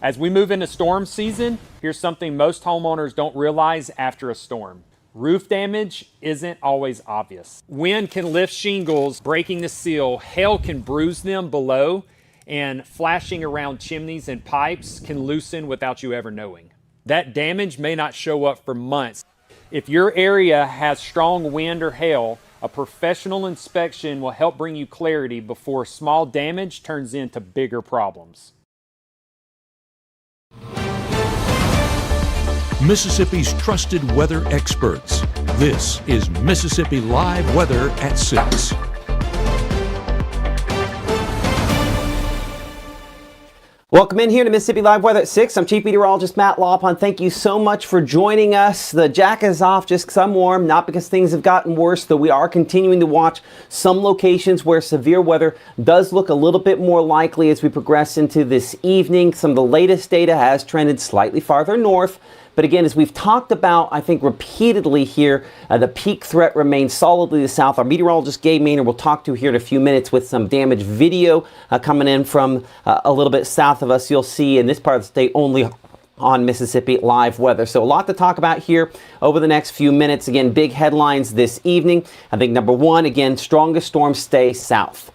As we move into storm season, here's something most homeowners don't realize after a storm. Roof damage isn't always obvious. Wind can lift shingles, breaking the seal. Hail can bruise them below, and flashing around chimneys and pipes can loosen without you ever knowing. That damage may not show up for months. If your area has strong wind or hail, a professional inspection will help bring you clarity before small damage turns into bigger problems. Mississippi's trusted weather experts. This is Mississippi Live Weather at 6. Welcome in here to Mississippi Live Weather at 6. I'm Chief Meteorologist Matt Laupon. Thank you so much for joining us. The jacket is off just because I'm warm, not because things have gotten worse, though we are continuing to watch some locations where severe weather does look a little bit more likely as we progress into this evening. Some of the latest data has trended slightly farther north. But again, as we've talked about, I think repeatedly here, the peak threat remains solidly to the south. Our meteorologist, Gabe Maynard, will talk to you here in a few minutes with some damage video coming in from a little bit south of us. You'll see in this part of the state only on Mississippi Live Weather. So a lot to talk about here over the next few minutes. Again, big headlines this evening. I think number one, again, strongest storms stay south.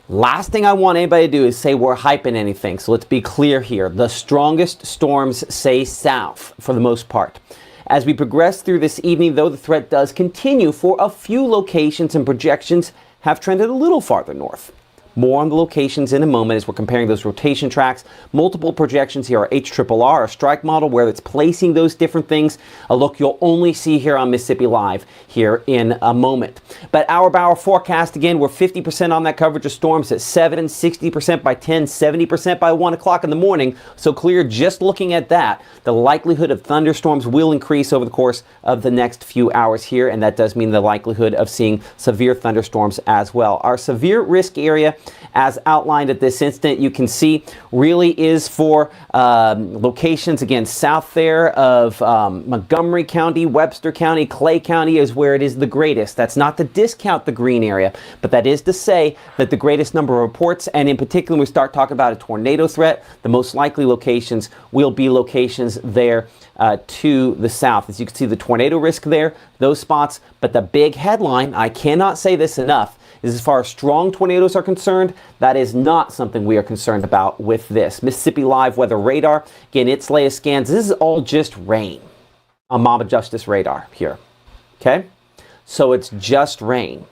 Last thing I want anybody to do is say we're hyping anything. So let's be clear here. The strongest storms stay south for the most part. As we progress through this evening, though, the threat does continue for a few locations, and projections have trended a little farther north. More on the locations in a moment as we're comparing those rotation tracks. Multiple projections here are HRRR, a strike model where it's placing those different things. A look you'll only see here on Mississippi Live here in a moment. But hour by hour forecast, again, we're 50% on that coverage of storms at 7, 60% by 10, 70% by 1 o'clock in the morning. So clear just looking at that. The likelihood of thunderstorms will increase over the course of the next few hours here, and that does mean the likelihood of seeing severe thunderstorms as well. Our severe risk area, as outlined at this instant, you can see really is for locations, again, south there of Montgomery County, Webster County, Clay County is where it is the greatest. That's not to discount the green area, but that is to say that the greatest number of reports, and in particular when we start talking about a tornado threat, the most likely locations will be locations there to the south. As you can see, the tornado risk there, those spots, but the big headline, I cannot say this enough, is as far as strong tornadoes are concerned, that is not something we are concerned about with this. Mississippi Live Weather Radar, again, its latest scans, this is all just rain on Mama Justice radar here, okay? So it's just rain.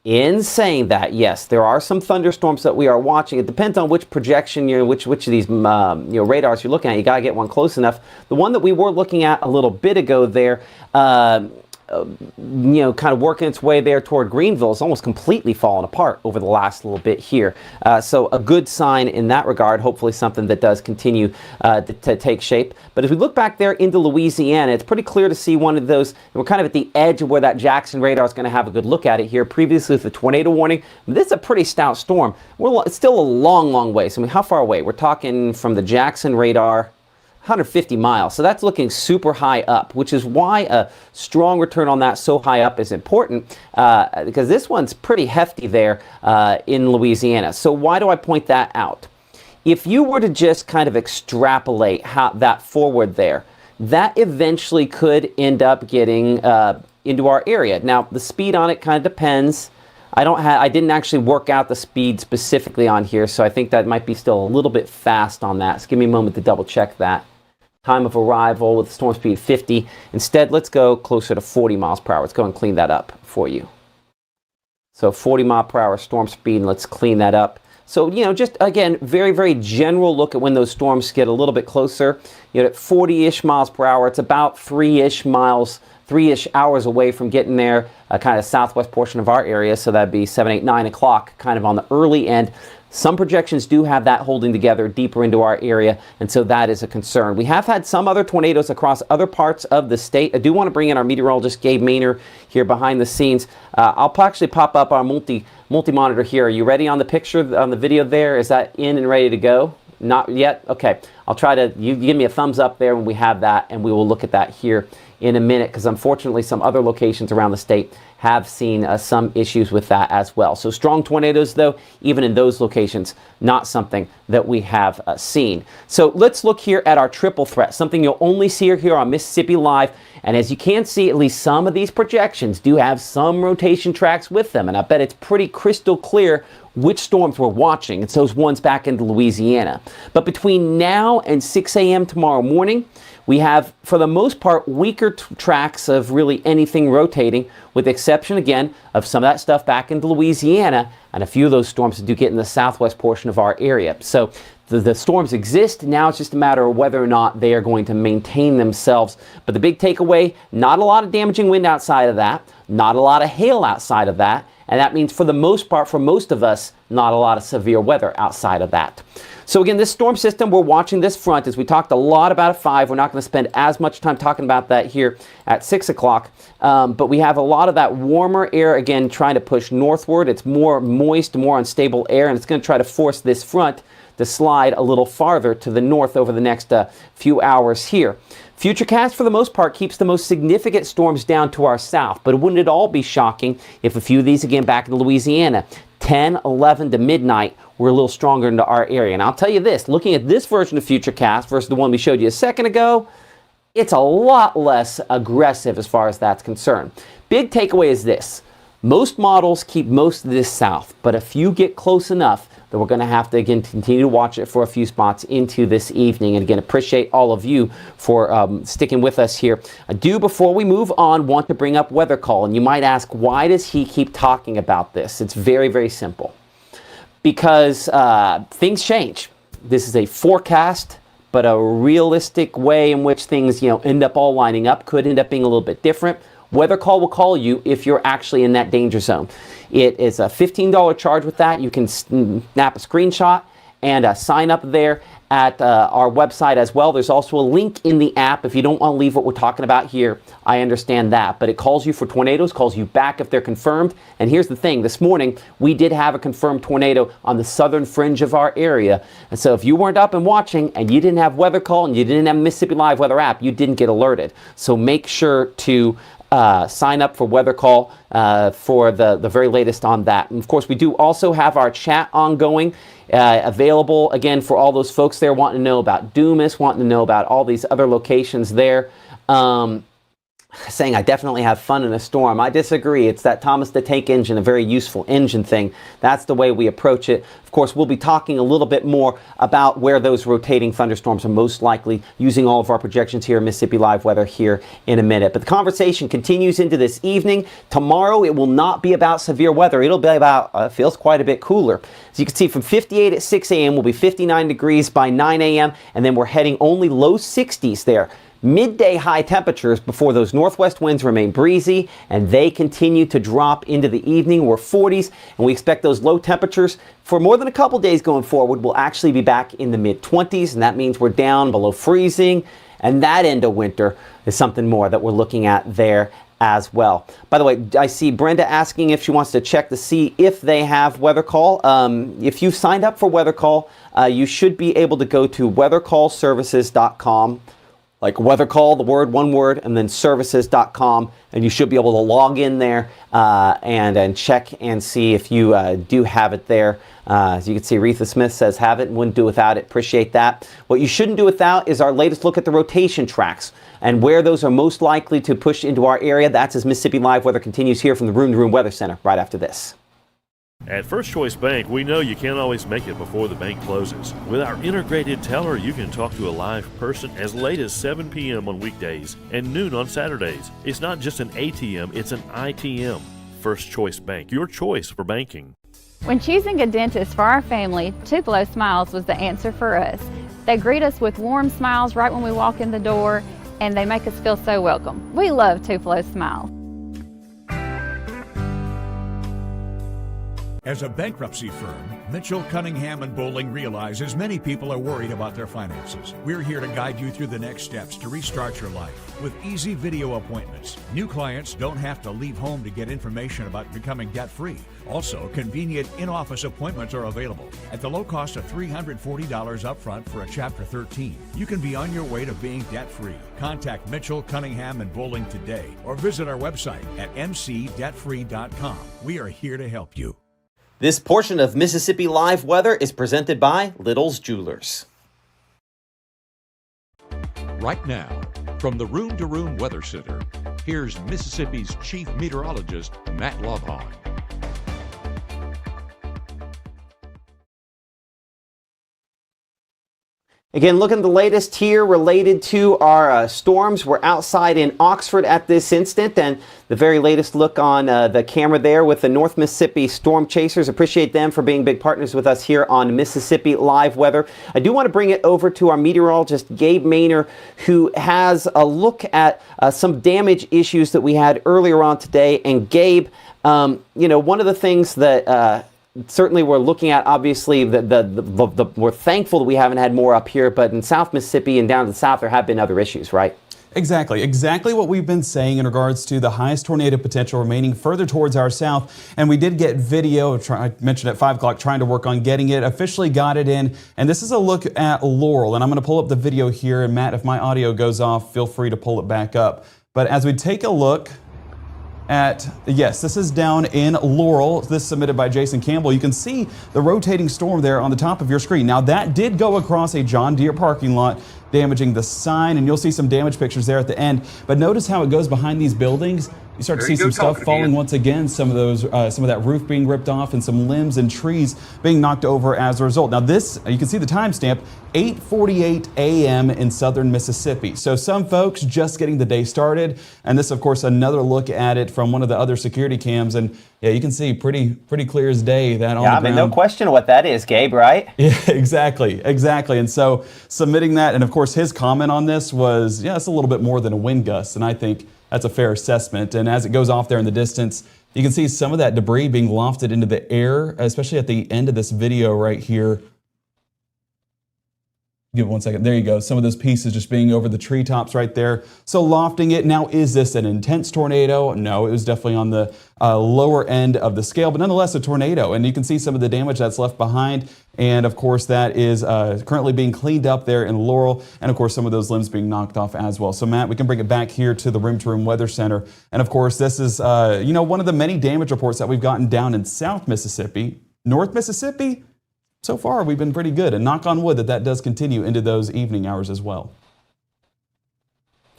In saying that, yes, there are some thunderstorms that we are watching. It depends on which projection, which of these radars you're looking at. You got to get one close enough. The one that we were looking at a little bit ago there, kind of working its way there toward Greenville, is almost completely fallen apart over the last little bit here. So a good sign in that regard, hopefully something that does continue to take shape. But as we look back there into Louisiana, it's pretty clear to see one of those. We're kind of at the edge of where that Jackson radar is going to have a good look at it here. Previously with the tornado warning, this is a pretty stout storm. It's still a long, long way. So I mean, how far away? We're talking from the Jackson radar, 150 miles. So that's looking super high up, which is why a strong return on that so high up is important, because this one's pretty hefty there in Louisiana. So why do I point that out? If you were to just kind of extrapolate that forward there, that eventually could end up getting into our area. Now, the speed on it kind of depends. I didn't actually work out the speed specifically on here, so I think that might be still a little bit fast on that. So give me a moment to double check that. Time of arrival with storm speed 50. Instead, let's go closer to 40 miles per hour. Let's go and clean that up for you. So 40 mile per hour storm speed, and let's clean that up. So, just again, very, very general look at when those storms get a little bit closer. At 40-ish miles per hour, it's about 3-ish hours away from getting there, kind of southwest portion of our area. So that'd be 7, 8, 9 o'clock, kind of on the early end. Some projections do have that holding together deeper into our area, and so that is a concern. We have had some other tornadoes across other parts of the state. I do want to bring in our meteorologist, Gabe Maynard, here behind the scenes. I'll actually pop up our multi-monitor here. Are you ready on the picture, on the video there? Is that in and ready to go? Not yet? Okay. I'll try to, you give me a thumbs up there when we have that, and we will look at that here in a minute, because unfortunately some other locations around the state have seen some issues with that as well. So strong tornadoes, though, even in those locations, not something that we have seen. So let's look here at our triple threat, something you'll only see here on Mississippi Live. And as you can see, at least some of these projections do have some rotation tracks with them. And I bet it's pretty crystal clear which storms we're watching. It's those ones back into Louisiana. But between now and 6 a.m. tomorrow morning, we have, for the most part, weaker tracks of really anything rotating, with the exception, again, of some of that stuff back into Louisiana, and a few of those storms that do get in the southwest portion of our area. So the storms exist. Now it's just a matter of whether or not they are going to maintain themselves. But the big takeaway, not a lot of damaging wind outside of that, not a lot of hail outside of that, and that means for the most part, for most of us, not a lot of severe weather outside of that. So again, this storm system, we're watching this front, as we talked a lot about at 5. We're not going to spend as much time talking about that here at 6 o'clock. But we have a lot of that warmer air, again, trying to push northward. It's more moist, more unstable air, and it's going to try to force this front to slide a little farther to the north over the next few hours here. Futurecast, for the most part, keeps the most significant storms down to our south, but wouldn't it all be shocking if a few of these, again, back in Louisiana, 10, 11 to midnight, were a little stronger into our area. And I'll tell you this, looking at this version of Futurecast versus the one we showed you a second ago, it's a lot less aggressive as far as that's concerned. Big takeaway is this: most models keep most of this south, but a few get close enough that we're going to have to, again, continue to watch it for a few spots into this evening. And again, appreciate all of you for sticking with us here. I do, before we move on, want to bring up weather call. And you might ask, why does he keep talking about this? It's very, very simple. Because things change. This is a forecast, but a realistic way in which things, end up all lining up could end up being a little bit different. Weather call will call you if you're actually in that danger zone. It is a $15 charge with that. You can snap a screenshot and sign up there at our website as well. There's also a link in the app. If you don't want to leave what we're talking about here, I understand that. But it calls you for tornadoes, calls you back if they're confirmed. And here's the thing. This morning, we did have a confirmed tornado on the southern fringe of our area. And so if you weren't up and watching and you didn't have weather call and you didn't have Mississippi Live weather app, you didn't get alerted. So make sure to sign up for weather call for the very latest on that. And of course, we do also have our chat ongoing, available again for all those folks there wanting to know about Dumas, wanting to know about all these other locations there. Saying I definitely have fun in a storm. I disagree. It's that Thomas the Tank Engine, a very useful engine thing. That's the way we approach it. Of course, we'll be talking a little bit more about where those rotating thunderstorms are most likely, using all of our projections here in Mississippi Live Weather here in a minute. But the conversation continues into this evening. Tomorrow, it will not be about severe weather. It'll be about, feels quite a bit cooler. As you can see, from 58 at 6 a.m. will be 59 degrees by 9 a.m. And then we're heading only low 60s there. Midday high temperatures before those northwest winds remain breezy, and they continue to drop into the evening. We're 40s, and we expect those low temperatures for more than a couple days going forward will actually be back in the mid-20s, and that means we're down below freezing, and that end of winter is something more that we're looking at there as well. By the way, I see Brenda asking if she wants to check to see if they have weather call. If you've signed up for weather call, you should be able to go to weathercallservices.com. like weather call, the word, one word, and then services.com, and you should be able to log in there and check and see if you do have it there. As you can see, Retha Smith says have it and wouldn't do without it. Appreciate that. What you shouldn't do without is our latest look at the rotation tracks and where those are most likely to push into our area. That's as Mississippi Live Weather continues here from the Room to Room Weather Center right after this. At First Choice Bank, we know you can't always make it before the bank closes. With our integrated teller, you can talk to a live person as late as 7 p.m. on weekdays and noon on Saturdays. It's not just an ATM, it's an ITM. First Choice Bank, your choice for banking. When choosing a dentist for our family, Tupelo Smiles was the answer for us. They greet us with warm smiles right when we walk in the door, and they make us feel so welcome. We love Tupelo Smiles. As a bankruptcy firm, Mitchell, Cunningham, and Bowling realizes many people are worried about their finances. We're here to guide you through the next steps to restart your life with easy video appointments. New clients don't have to leave home to get information about becoming debt-free. Also, convenient in-office appointments are available at the low cost of $340 upfront for a Chapter 13. You can be on your way to being debt-free. Contact Mitchell, Cunningham, and Bowling today or visit our website at mcdebtfree.com. We are here to help you. This portion of Mississippi Live Weather is presented by Little's Jewelers. Right now, from the Room to Room Weather Center, here's Mississippi's Chief Meteorologist, Matt Lovhawn. Again, looking at the latest here related to our storms. We're outside in Oxford at this instant, and the very latest look on the camera there with the North Mississippi Storm Chasers. Appreciate them for being big partners with us here on Mississippi Live Weather. I do want to bring it over to our meteorologist, Gabe Maynor, who has a look at some damage issues that we had earlier on today. And Gabe, one of the things that certainly we're looking at, obviously, we're thankful that we haven't had more up here, but in South Mississippi and down to the south, there have been other issues, right? Exactly what we've been saying in regards to the highest tornado potential remaining further towards our south. And we did get video, I mentioned at 5 o'clock, trying to work on getting it, officially got it in. And this is a look at Laurel. And I'm going to pull up the video here. And Matt, if my audio goes off, feel free to pull it back up. But as we take a look at, yes, this is down in Laurel. This is submitted by Jason Campbell. You can see the rotating storm there on the top of your screen. Now that did go across a John Deere parking lot, damaging the sign, and you'll see some damage pictures there at the end. But notice how it goes behind these buildings. You start to see some stuff falling once again, some of that roof being ripped off and some limbs and trees being knocked over as a result. Now this, you can see the timestamp, 8:48 a.m. in southern Mississippi. So some folks just getting the day started. And this, of course, another look at it from one of the other security cams. And yeah, you can see pretty clear as day that on the ground. No question what that is, Gabe, right? Yeah, exactly. And so submitting that, and of course his comment on this was, yeah, it's a little bit more than a wind gust, and I think that's a fair assessment. And as it goes off there in the distance, you can see some of that debris being lofted into the air, especially at the end of this video right here. Give it 1 second. There you go. Some of those pieces just being over the treetops right there. So lofting it. Now, is this an intense tornado? No, it was definitely on the lower end of the scale, but nonetheless a tornado. And you can see some of the damage that's left behind. And of course, that is currently being cleaned up there in Laurel. And of course, some of those limbs being knocked off as well. So Matt, we can bring it back here to the Room to Room Weather Center. And of course, this is one of the many damage reports that we've gotten down in South Mississippi. North Mississippi, so far, we've been pretty good, and knock on wood that does continue into those evening hours as well.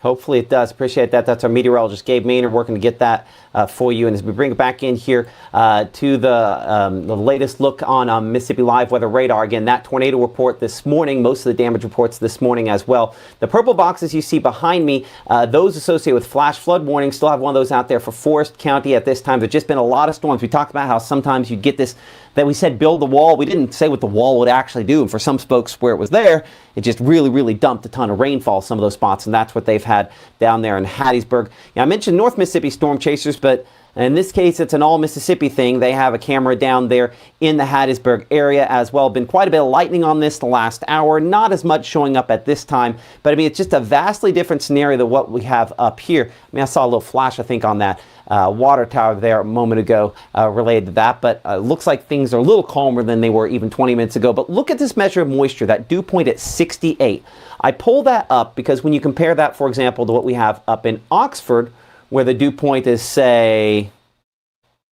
Hopefully it does. Appreciate that. That's our meteorologist, Gabe Maynor, working to get that for you. And as we bring it back in here to the latest look on Mississippi Live Weather Radar, again, that tornado report this morning, most of the damage reports this morning as well. The purple boxes you see behind me, those associated with flash flood warnings, still have one of those out there for Forest County at this time. There's just been a lot of storms. We talked about how sometimes you get this, that we said build the wall. We didn't say what the wall would actually do. And for some folks where it was there, it just really dumped a ton of rainfall, some of those spots. And that's what they've had down there in Hattiesburg. Now, I mentioned North Mississippi Storm Chasers, but in this case, it's an all Mississippi thing. They have a camera down there in the Hattiesburg area as well. Been quite a bit of lightning on this the last hour. Not as much showing up at this time, but I mean, it's just a vastly different scenario than what we have up here. I mean, I saw a little flash, I think, on that water tower there a moment ago related to that, but looks like things are a little calmer than they were even 20 minutes ago. But look at this measure of moisture, that dew point at 68. I pull that up because when you compare that, for example, to what we have up in Oxford, where the dew point is, say,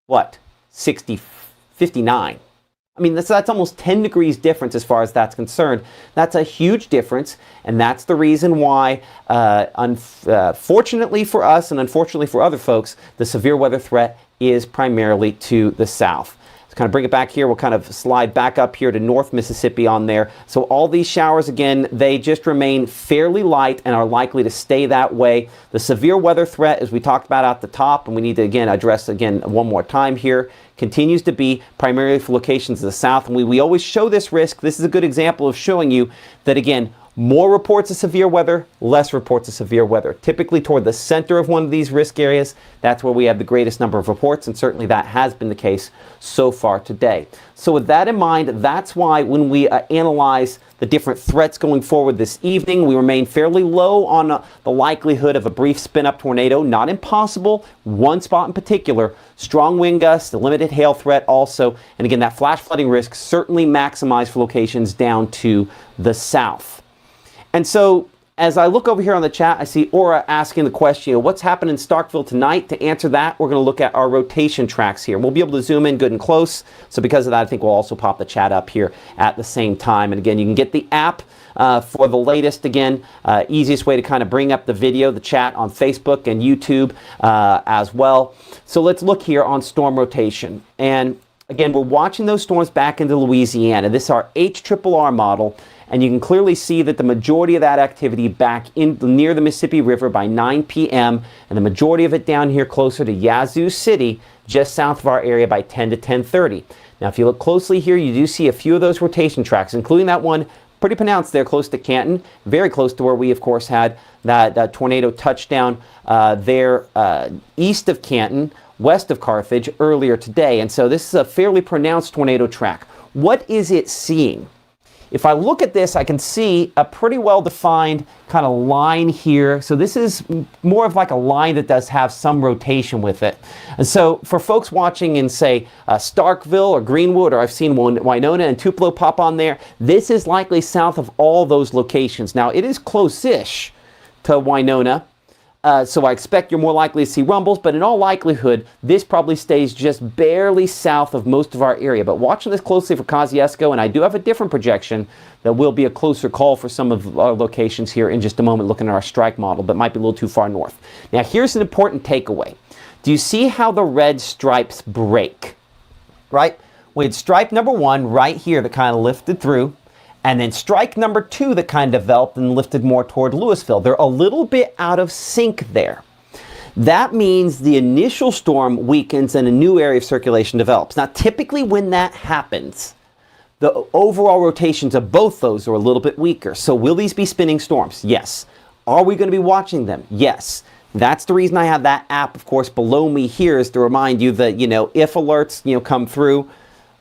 what, 59. I mean, that's almost 10 degrees difference as far as that's concerned. That's a huge difference, and that's the reason why, unfortunately for us and unfortunately for other folks, the severe weather threat is primarily to the south. To kind of bring it back here, we'll kind of slide back up here to North Mississippi on there. So all these showers, again, they just remain fairly light and are likely to stay that way. The severe weather threat, as we talked about at the top, and we need to, again, address again one more time here, continues to be primarily for locations to the south. And we always show this risk. This is a good example of showing you that, again, More reports of severe weather, less reports of severe weather. Typically toward the center of one of these risk areas, that's where we have the greatest number of reports, and certainly that has been the case so far today. So with that in mind, that's why when we analyze the different threats going forward this evening, we remain fairly low on the likelihood of a brief spin-up tornado. Not impossible, one spot in particular. Strong wind gusts, the limited hail threat also, and again, that flash flooding risk certainly maximized for locations down to the south. And so, as I look over here on the chat, I see Aura asking the question, what's happening in Starkville tonight? To answer that, we're going to look at our rotation tracks here. We'll be able to zoom in good and close. So because of that, I think we'll also pop the chat up here at the same time. And again, you can get the app for the latest. Again, easiest way to kind of bring up the video, the chat on Facebook and YouTube as well. So let's look here on storm rotation. And again, we're watching those storms back into Louisiana. This is our HRRR model. And you can clearly see that the majority of that activity back in near the Mississippi River by 9 p.m. and the majority of it down here closer to Yazoo City, just south of our area by 10 to 10:30. Now, if you look closely here, you do see a few of those rotation tracks, including that one pretty pronounced there close to Canton, very close to where we, of course, had that tornado touchdown there east of Canton, west of Carthage earlier today. And so this is a fairly pronounced tornado track. What is it seeing? If I look at this, I can see a pretty well-defined kind of line here. So this is more of like a line that does have some rotation with it. And so for folks watching in, say, Starkville or Greenwood, or I've seen Winona and Tupelo pop on there, this is likely south of all those locations. Now, it is close-ish to Winona. So I expect you're more likely to see rumbles, but in all likelihood, this probably stays just barely south of most of our area. But watching this closely for Kosciuszko, and I do have a different projection that will be a closer call for some of our locations here in just a moment, looking at our strike model, but might be a little too far north. Now, here's an important takeaway. Do you see how the red stripes break? Right? We had stripe number 1 right here that kind of lifted through. And then strike number 2 that kind of developed and lifted more toward Louisville. They're a little bit out of sync there. That means the initial storm weakens and a new area of circulation develops. Now, typically when that happens, the overall rotations of both those are a little bit weaker. So will these be spinning storms? Yes. Are we going to be watching them? Yes. That's the reason I have that app, of course, below me here, is to remind you that, if alerts, come through,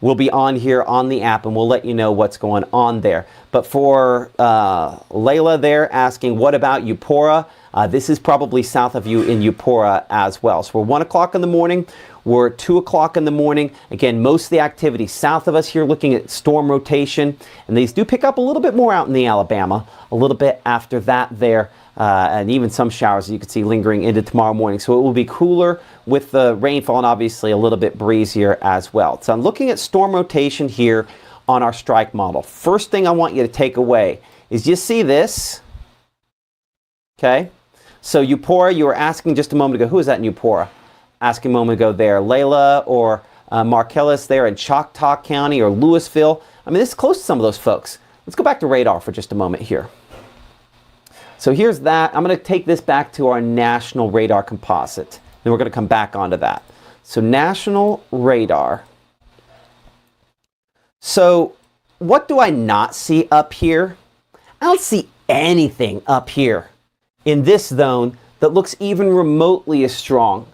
we'll be on here on the app and we'll let you know what's going on there. But for Layla there asking, what about Eupora? This is probably south of you in Eupora as well. So we're 1 o'clock in the morning. We're 2 o'clock in the morning. Again, most of the activity south of us here, looking at storm rotation. And these do pick up a little bit more out in the Alabama, a little bit after that there. And even some showers you can see lingering into tomorrow morning. So it will be cooler with the rainfall and obviously a little bit breezier as well. So I'm looking at storm rotation here on our strike model. First thing I want you to take away is you see this. Okay. So Eupora, you were asking just a moment ago, who is that in Eupora? Asking a moment ago there, Layla or Marcellus there in Choctaw County or Louisville. I mean, this is close to some of those folks. Let's go back to radar for just a moment here. So here's that. I'm going to take this back to our national radar composite. Then we're going to come back onto that. So national radar. So what do I not see up here? I don't see anything up here in this zone that looks even remotely as strong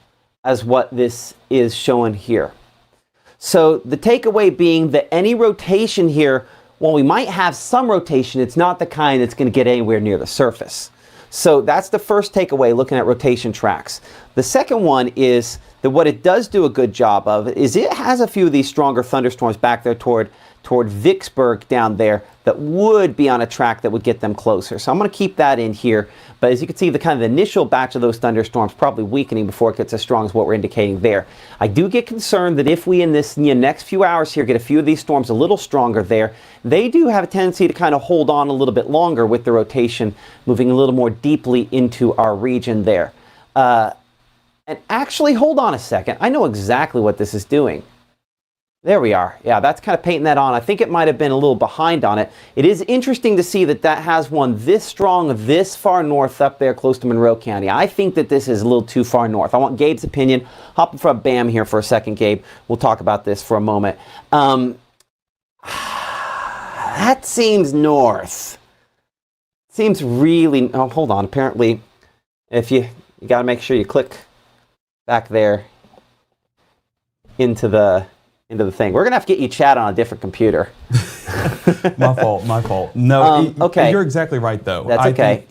as what this is showing here. So the takeaway being that any rotation here, while we might have some rotation, it's not the kind that's going to get anywhere near the surface. So that's the first takeaway looking at rotation tracks. The second one is that what it does do a good job of is it has a few of these stronger thunderstorms back there toward Vicksburg down there that would be on a track that would get them closer. So I'm going to keep that in here. But as you can see, the kind of the initial batch of those thunderstorms probably weakening before it gets as strong as what we're indicating there. I do get concerned that if we in this next few hours here get a few of these storms a little stronger there, they do have a tendency to kind of hold on a little bit longer with the rotation moving a little more deeply into our region there. And actually, hold on a second. I know exactly what this is doing. There we are. Yeah, that's kind of painting that on. I think it might have been a little behind on it. It is interesting to see that that has one this strong, this far north up there close to Monroe County. I think that this is a little too far north. I want Gabe's opinion. Hop in front of Bam here for a second, Gabe. We'll talk about this for a moment. That seems north. seems really, oh, hold on. Apparently, if you got to make sure you click back there into the thing. We're going to have to get you chat on a different computer. My fault. No, okay. You're exactly right, though. That's okay.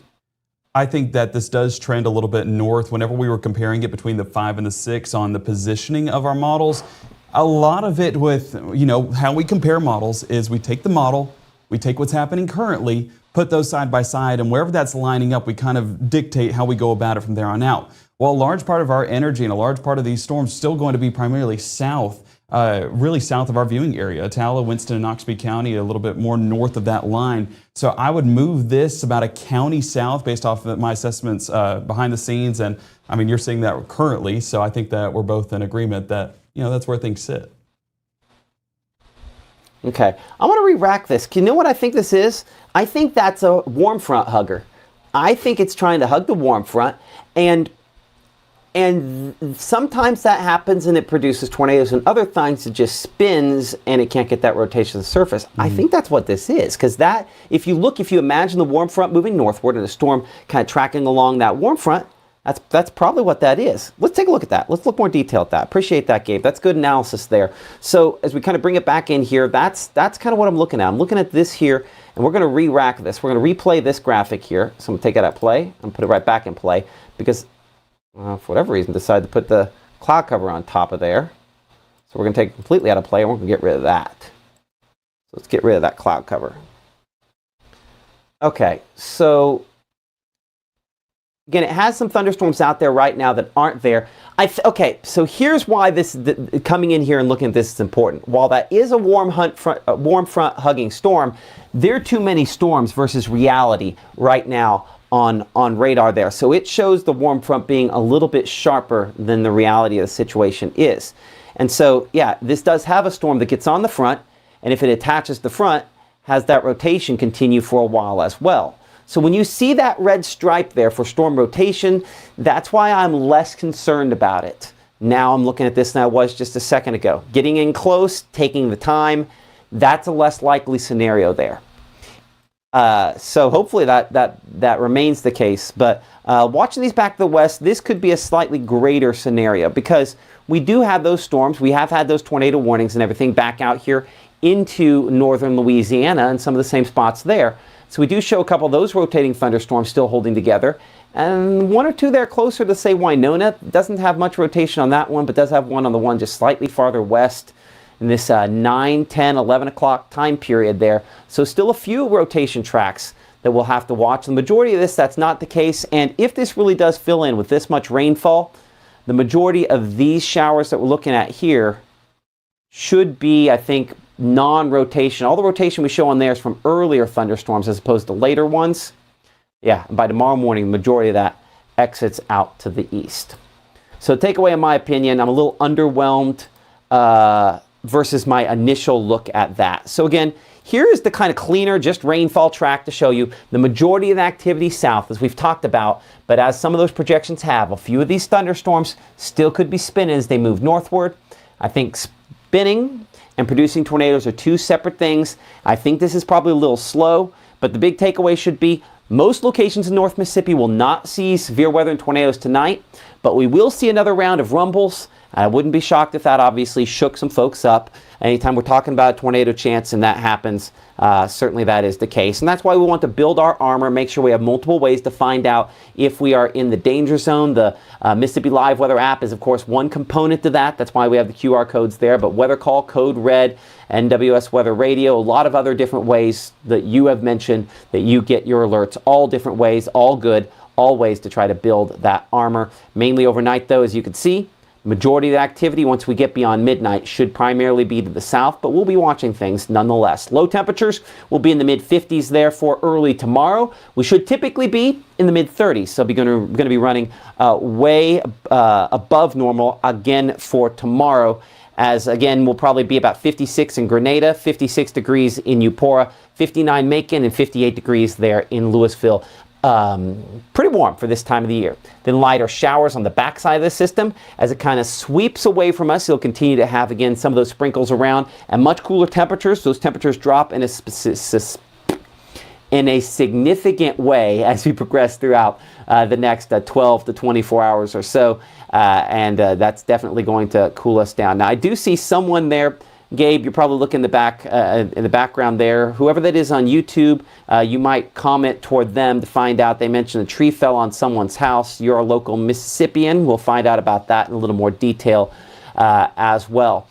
I think that this does trend a little bit north. Whenever we were comparing it between the 5 and the 6 on the positioning of our models, a lot of it with, how we compare models is we take the model, we take what's happening currently, put those side by side, and wherever that's lining up, we kind of dictate how we go about it from there on out. While a large part of our energy and a large part of these storms is still going to be primarily south, really south of our viewing area, Attala, Winston, and Oxby County, a little bit more north of that line. So I would move this about a county south based off of my assessments behind the scenes. And I mean, you're seeing that currently. So I think that we're both in agreement that, that's where things sit. Okay. I want to re-rack this. You know what I think this is? I think that's a warm front hugger. I think it's trying to hug the warm front, and sometimes that happens and it produces tornadoes, and other times it just spins and it can't get that rotation to the surface. I think that's what this is, because that, if you imagine the warm front moving northward and a storm kind of tracking along that warm front, that's probably what that is. Let's take a look at that. Let's look more detail at that. Appreciate that, Gabe. That's good analysis there. So as we kind of bring it back in here, that's kind of what I'm looking at. I'm looking at this here, and we're going to re-rack this. We're going to replay this graphic here. So I'm going to take it out of play and put it right back in play, because for whatever reason, decided to put the cloud cover on top of there. So we're going to take it completely out of play, and we're going to get rid of that. So let's get rid of that cloud cover. Okay, so again, it has some thunderstorms out there right now that aren't there. Okay, so here's why coming in here and looking at this is important. While that is a warm front hugging storm, there are too many storms versus reality right now on radar there. So it shows the warm front being a little bit sharper than the reality of the situation is. And so, yeah, this does have a storm that gets on the front, and if it attaches the front, has that rotation continue for a while as well. So when you see that red stripe there for storm rotation, that's why I'm less concerned about it. Now I'm looking at this than I was just a second ago. Getting in close, taking the time, that's a less likely scenario there. So hopefully that remains the case. But watching these back to the west, this could be a slightly greater scenario, because we do have those storms. We have had those tornado warnings and everything back out here into northern Louisiana and some of the same spots there. So we do show a couple of those rotating thunderstorms still holding together. And one or two there closer to, say, Winona. Doesn't have much rotation on that one, but does have one on the one just slightly farther west in this 9, 10, 11 o'clock time period there. So still a few rotation tracks that we'll have to watch. The majority of this, that's not the case. And if this really does fill in with this much rainfall, the majority of these showers that we're looking at here should be, I think, non-rotation. All the rotation we show on there is from earlier thunderstorms as opposed to later ones. Yeah, and by tomorrow morning, the majority of that exits out to the east. So takeaway, in my opinion, I'm a little underwhelmed versus my initial look at that. So again, here is the kind of cleaner, just rainfall track to show you the majority of the activity south, as we've talked about. But as some of those projections have, a few of these thunderstorms still could be spinning as they move northward. I think spinning and producing tornadoes are two separate things. I think this is probably a little slow, but the big takeaway should be most locations in North Mississippi will not see severe weather and tornadoes tonight, but we will see another round of rumbles. I wouldn't be shocked if that obviously shook some folks up. Anytime we're talking about a tornado chance and that happens, certainly that is the case. And that's why we want to build our armor, make sure we have multiple ways to find out if we are in the danger zone. The Mississippi Live Weather app is, of course, one component to that. That's why we have the QR codes there. But Weather Call, Code Red, NWS Weather Radio, a lot of other different ways that you have mentioned that you get your alerts, all different ways, all good, all ways to try to build that armor. Mainly overnight, though, as you can see, majority of the activity, once we get beyond midnight, should primarily be to the south, but we'll be watching things nonetheless. Low temperatures will be in the mid-50s there for early tomorrow. We should typically be in the mid-30s, so we're going to be running way above normal again for tomorrow, as again, we'll probably be about 56 in Grenada, 56 degrees in Eupora, 59 Macon, and 58 degrees there in Louisville. Pretty warm for this time of the year. Then lighter showers on the backside of the system as it kind of sweeps away from us. You'll continue to have, again, some of those sprinkles around and much cooler temperatures. Those temperatures drop in in a significant way as we progress throughout the next 12 to 24 hours or so. And that's definitely going to cool us down. Now, I do see someone there. Gabe, you're probably looking in the background there. Whoever that is on YouTube, you might comment toward them to find out. They mentioned a tree fell on someone's house. You're a local Mississippian. We'll find out about that in a little more detail as well.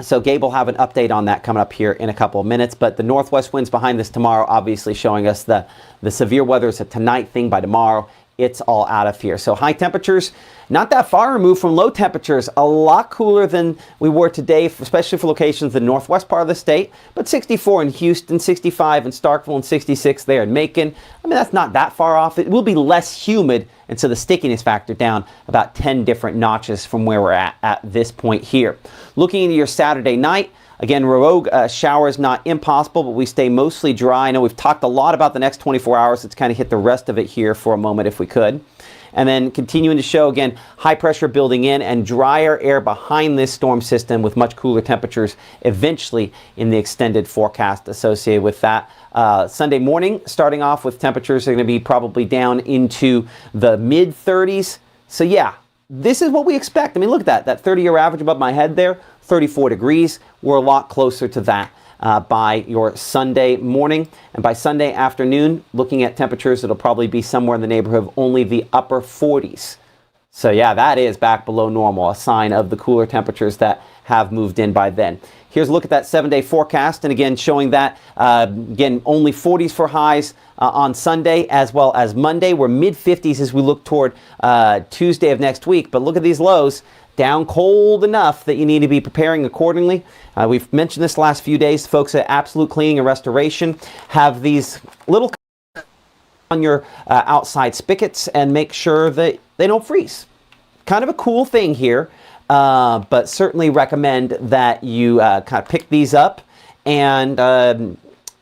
So Gabe will have an update on that coming up here in a couple of minutes. But the northwest winds behind this tomorrow, obviously showing us the severe weather is a tonight thing. By tomorrow, it's all out of here. So high temperatures, not that far removed from low temperatures, a lot cooler than we were today, especially for locations in the northwest part of the state, but 64 in Houston, 65 in Starkville, and 66 there in Macon. I mean, that's not that far off. It will be less humid, and so the stickiness factor down about 10 different notches from where we're at this point here. Looking into your Saturday night, again, rogue showers not impossible, but we stay mostly dry. I know we've talked a lot about the next 24 hours. Let's kind of hit the rest of it here for a moment if we could. And then continuing to show, again, high pressure building in and drier air behind this storm system with much cooler temperatures eventually in the extended forecast associated with that. Sunday morning, starting off with temperatures are going to be probably down into the mid 30s. So yeah, this is what we expect. I mean, look at that 30-year average above my head there, 34 degrees. We're a lot closer to that by your Sunday morning. And by Sunday afternoon, looking at temperatures, it'll probably be somewhere in the neighborhood of only the upper 40s. So yeah, that is back below normal, a sign of the cooler temperatures that have moved in by then. Here's a look at that 7-day forecast, and again showing that again only 40s for highs on Sunday as well as Monday. We're mid 50s as we look toward Tuesday of next week, but look at these lows. Down cold enough that you need to be preparing accordingly. We've mentioned this last few days. Folks at Absolute Cleaning and Restoration have these little on your outside spigots and make sure that they don't freeze. Kind of a cool thing here, but certainly recommend that you kind of pick these up. And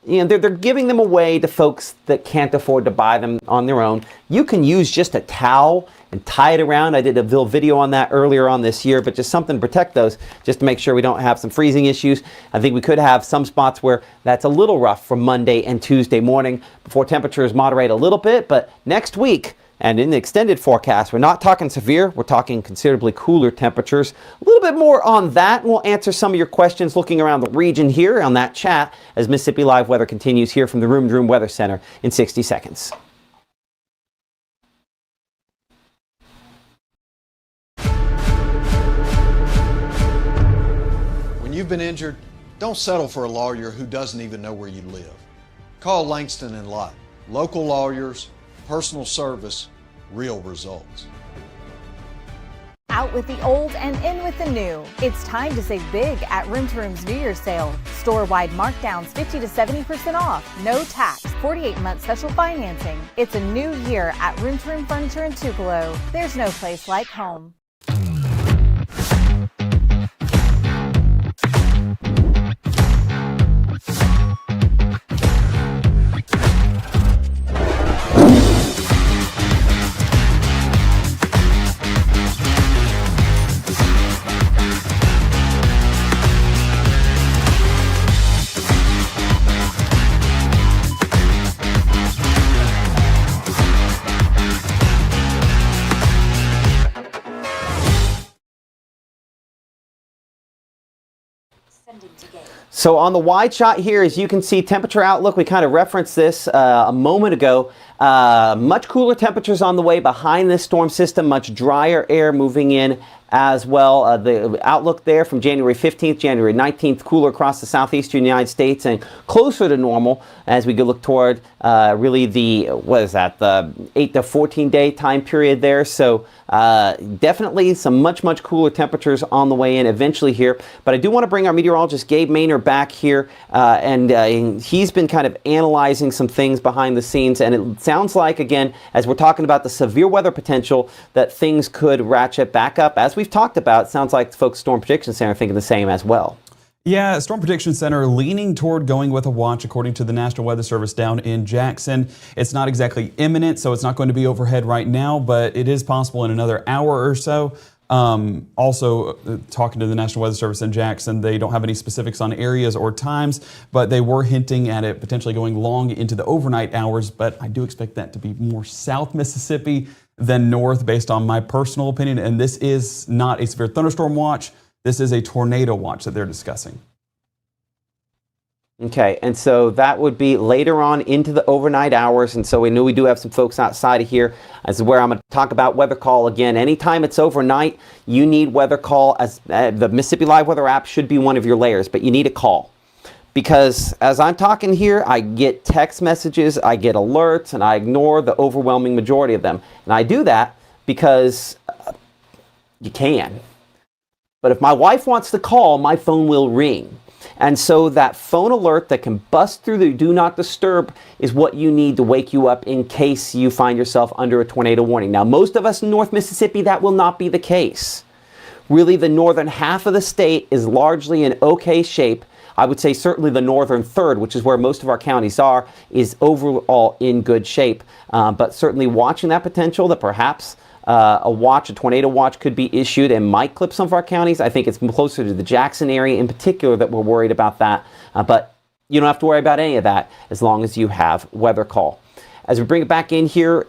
you know, they're giving them away to folks that can't afford to buy them on their own. You can use just a towel and tie it around. I did a little video on that earlier on this year, but just something to protect those, just to make sure we don't have some freezing issues. I think we could have some spots where that's a little rough for Monday and Tuesday morning before temperatures moderate a little bit. But next week, and in the extended forecast, we're not talking severe, we're talking considerably cooler temperatures. A little bit more on that, and we'll answer some of your questions looking around the region here on that chat as Mississippi Live Weather continues here from the Room to Room Weather Center in 60 seconds. When you've been injured, don't settle for a lawyer who doesn't even know where you live. Call Langston and Lott. Local lawyers, personal service, real results. Out with the old and in with the new. It's time to save big at Room to Room's New Year's sale. Store-wide markdowns 50 to 70% off, no tax, 48-month special financing. It's a new year at Room to Room Furniture in Tupelo. There's no place like home. So on the wide shot here, as you can see, temperature outlook, we kind of referenced this a moment ago. Much cooler temperatures on the way behind this storm system, much drier air moving in as well. The outlook there from January 15th, January 19th, cooler across the southeastern United States and closer to normal as we go look toward really the, the 8 to 14 day time period there. So definitely some much cooler temperatures on the way in eventually here. But I do want to bring our meteorologist Gabe Maynor back here, and he's been kind of analyzing some things behind the scenes, and it sounds like, again, as we're talking about the severe weather potential, that things could ratchet back up. As we've talked about, it sounds like the folks at Storm Prediction Center are thinking the same as well. Yeah, Storm Prediction Center leaning toward going with a watch according to the National Weather Service down in Jackson. It's not exactly imminent, so it's not going to be overhead right now, but it is possible in another hour or so. Also, talking to the National Weather Service in Jackson, they don't have any specifics on areas or times, but they were hinting at it potentially going long into the overnight hours. But I do expect that to be more South Mississippi than north, based on my personal opinion. And this is not a severe thunderstorm watch. This is a tornado watch that they're discussing. Okay, and so that would be later on into the overnight hours, and so we know we do have some folks outside of here. This is where I'm going to talk about weather call again. Anytime it's overnight, you need weather call. As the Mississippi Live Weather app should be one of your layers, but you need a call. Because as I'm talking here, I get text messages, I get alerts, and I ignore the overwhelming majority of them. And I do that because you can. But if my wife wants to call, my phone will ring. And so that phone alert that can bust through the do not disturb is what you need to wake you up in case you find yourself under a tornado warning. Now, most of us in North Mississippi, that will not be the case. Really, the northern half of the state is largely in okay shape. I would say certainly the northern third, which is where most of our counties are, is overall in good shape. But certainly watching that potential that perhaps a tornado watch could be issued and might clip some of our counties. I think it's closer to the Jackson area in particular that we're worried about that. But you don't have to worry about any of that as long as you have weather call. As we bring it back in here,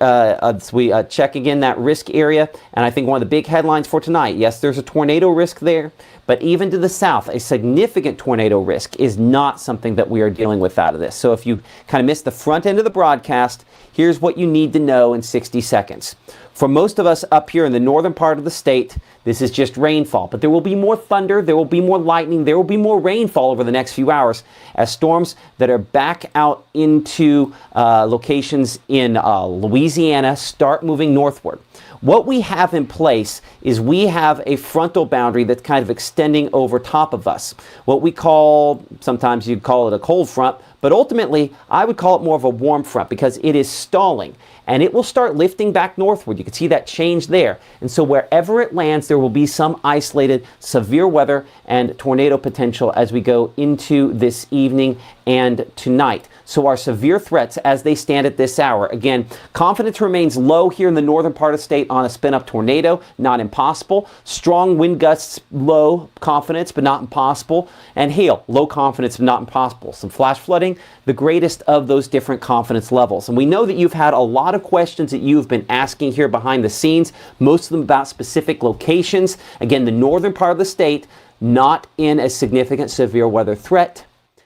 we check again that risk area. And I think one of the big headlines for tonight, yes, there's a tornado risk there. But even to the south, a significant tornado risk is not something that we are dealing with out of this. So if you kind of missed the front end of the broadcast, here's what you need to know in 60 seconds. For most of us up here in the northern part of the state, this is just rainfall. But there will be more thunder, there will be more lightning, there will be more rainfall over the next few hours as storms that are back out into locations in Louisiana start moving northward. What we have in place is we have a frontal boundary that's kind of extending over top of us. What we call, sometimes you'd call it a cold front, but ultimately I would call it more of a warm front because it is stalling. And it will start lifting back northward. You can see that change there. And so wherever it lands, there will be some isolated severe weather and tornado potential as we go into this evening and tonight. So our severe threats as they stand at this hour. Again, confidence remains low here in the northern part of the state on a spin-up tornado. Not impossible. Strong wind gusts, low confidence, but not impossible. And hail, low confidence, but not impossible. Some flash flooding, the greatest of those different confidence levels. And we know that you've had a lot of questions that you've been asking here behind the scenes, most of them about specific locations. Again, the northern part of the state, not in a significant severe weather threat.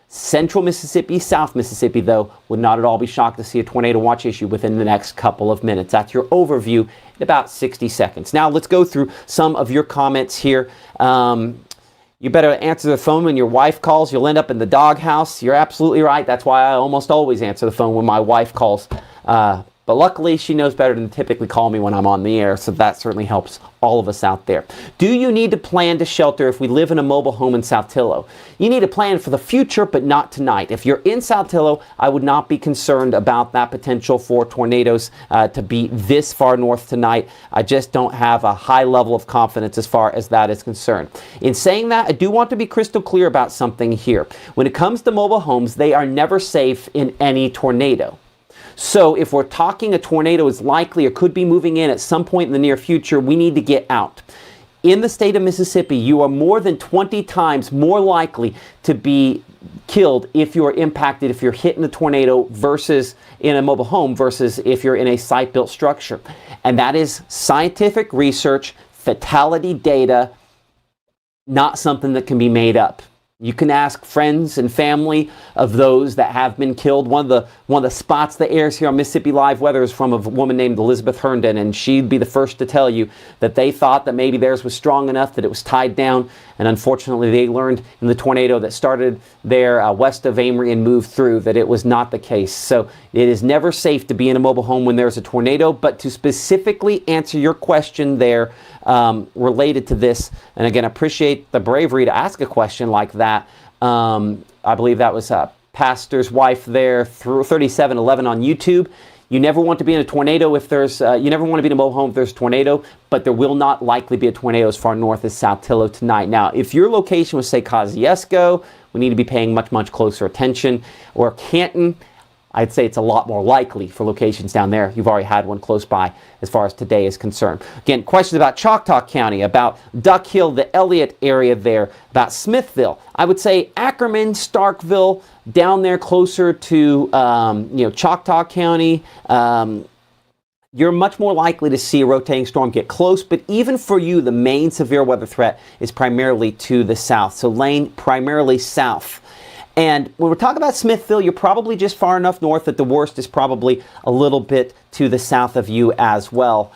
Central Mississippi, South Mississippi, though, would not at all be shocked to see a tornado watch issue within the next couple of minutes. That's your overview in about 60 seconds. Now, let's go through some of your comments here. You better answer the phone when your wife calls. You'll end up in the doghouse. You're absolutely right. That's why I almost always answer the phone when my wife calls. But luckily, she knows better than to typically call me when I'm on the air, so that certainly helps all of us out there. Do you need to plan to shelter if we live in a mobile home in Saltillo? You need to plan for the future, but not tonight. If you're in Saltillo, I would not be concerned about that potential for tornadoes to be this far north tonight. I just don't have a high level of confidence as far as that is concerned. In saying that, I do want to be crystal clear about something here. When it comes to mobile homes, they are never safe in any tornado. So if we're talking a tornado is likely or could be moving in at some point in the near future, we need to get out. In the state of Mississippi, you are more than 20 times more likely to be killed if you are impacted, if you're hit in a tornado versus in a mobile home versus if you're in a site-built structure. And that is scientific research, fatality data, not something that can be made up. You can ask friends and family of those that have been killed. One of the spots that airs here on Mississippi Live Weather is from a woman named Elizabeth Herndon, and she'd be the first to tell you that they thought that maybe theirs was strong enough that it was tied down, and unfortunately they learned in the tornado that started there west of Amory and moved through that it was not the case. So it is never safe to be in a mobile home when there's a tornado. But to specifically answer your question there related to this, and again, I appreciate the bravery to ask a question like that. I believe that was Pastor's wife there, through 3711 on YouTube. You never want to be in a tornado if there's, you never want to be in a mobile home if there's a tornado, but there will not likely be a tornado as far north as Saltillo tonight. Now, if your location was, say, Kosciuszko, we need to be paying much, much closer attention, or Canton, I'd say it's a lot more likely for locations down there. You've already had one close by as far as today is concerned. Again, questions about Choctaw County, about Duck Hill, the Elliott area there, about Smithville. I would say Ackerman, Starkville, down there closer to Choctaw County. You're much more likely to see a rotating storm get close, but even for you, the main severe weather threat is primarily to the south. So Lane, primarily south. And when we're talking about Smithville, you're probably just far enough north that the worst is probably a little bit to the south of you as well.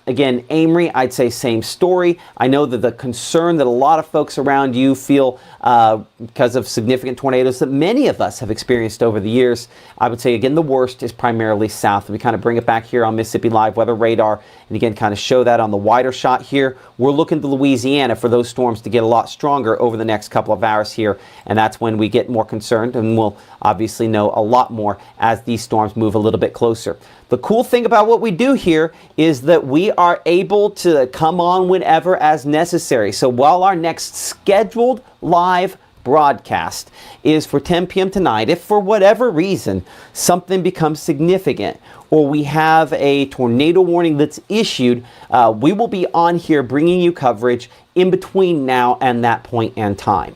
Again, Amory, I'd say same story. I know that the concern that a lot of folks around you feel because of significant tornadoes that many of us have experienced over the years, I would say, again, the worst is primarily south. We kind of bring it back here on Mississippi Live Weather Radar, and again, kind of show that on the wider shot here. We're looking to Louisiana for those storms to get a lot stronger over the next couple of hours here, and that's when we get more concerned, and we'll obviously know a lot more as these storms move a little bit closer. The cool thing about what we do here is that we are able to come on whenever as necessary. So while our next scheduled live broadcast is for 10 p.m. tonight, if for whatever reason something becomes significant or we have a tornado warning that's issued, we will be on here bringing you coverage in between now and that point in time.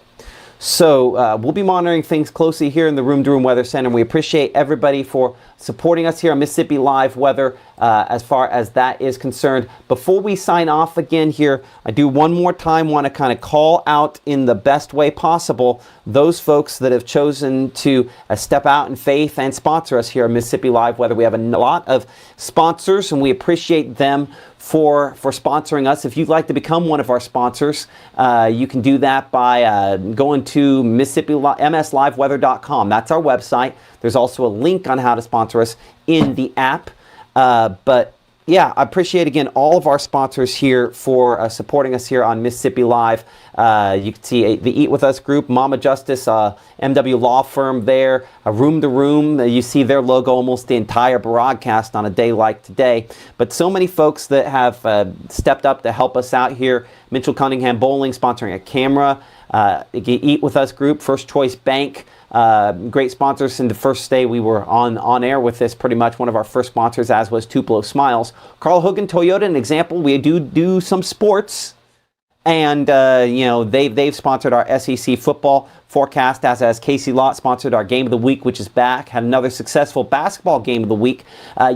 So we'll be monitoring things closely here in the Room to Room Weather Center. We appreciate everybody for supporting us here on Mississippi Live Weather as far as that is concerned. Before we sign off again here, I do one more time want to kind of call out in the best way possible those folks that have chosen to step out in faith and sponsor us here on Mississippi Live Weather. We have a lot of sponsors, and we appreciate them for sponsoring us. If you'd like to become one of our sponsors, you can do that by going to MSLiveWeather.com. That's our website. There's also a link on how to sponsor us in the app. But yeah, I appreciate again all of our sponsors here for supporting us here on Mississippi Live. You can see the Eat With Us group, Mama Justice, MW Law Firm there, Room to Room. You see their logo almost the entire broadcast on a day like today. But so many folks that have stepped up to help us out here. Mitchell Cunningham Bowling sponsoring a camera. Eat With Us group, First Choice Bank. Great sponsors. In the first day we were on air with this, pretty much one of our first sponsors, as was Tupelo Smiles. Carl Hogan Toyota, an example. We do some sports, and they've sponsored our SEC football forecast, as has Casey Lott sponsored our Game of the Week, which is back. Had another successful basketball Game of the Week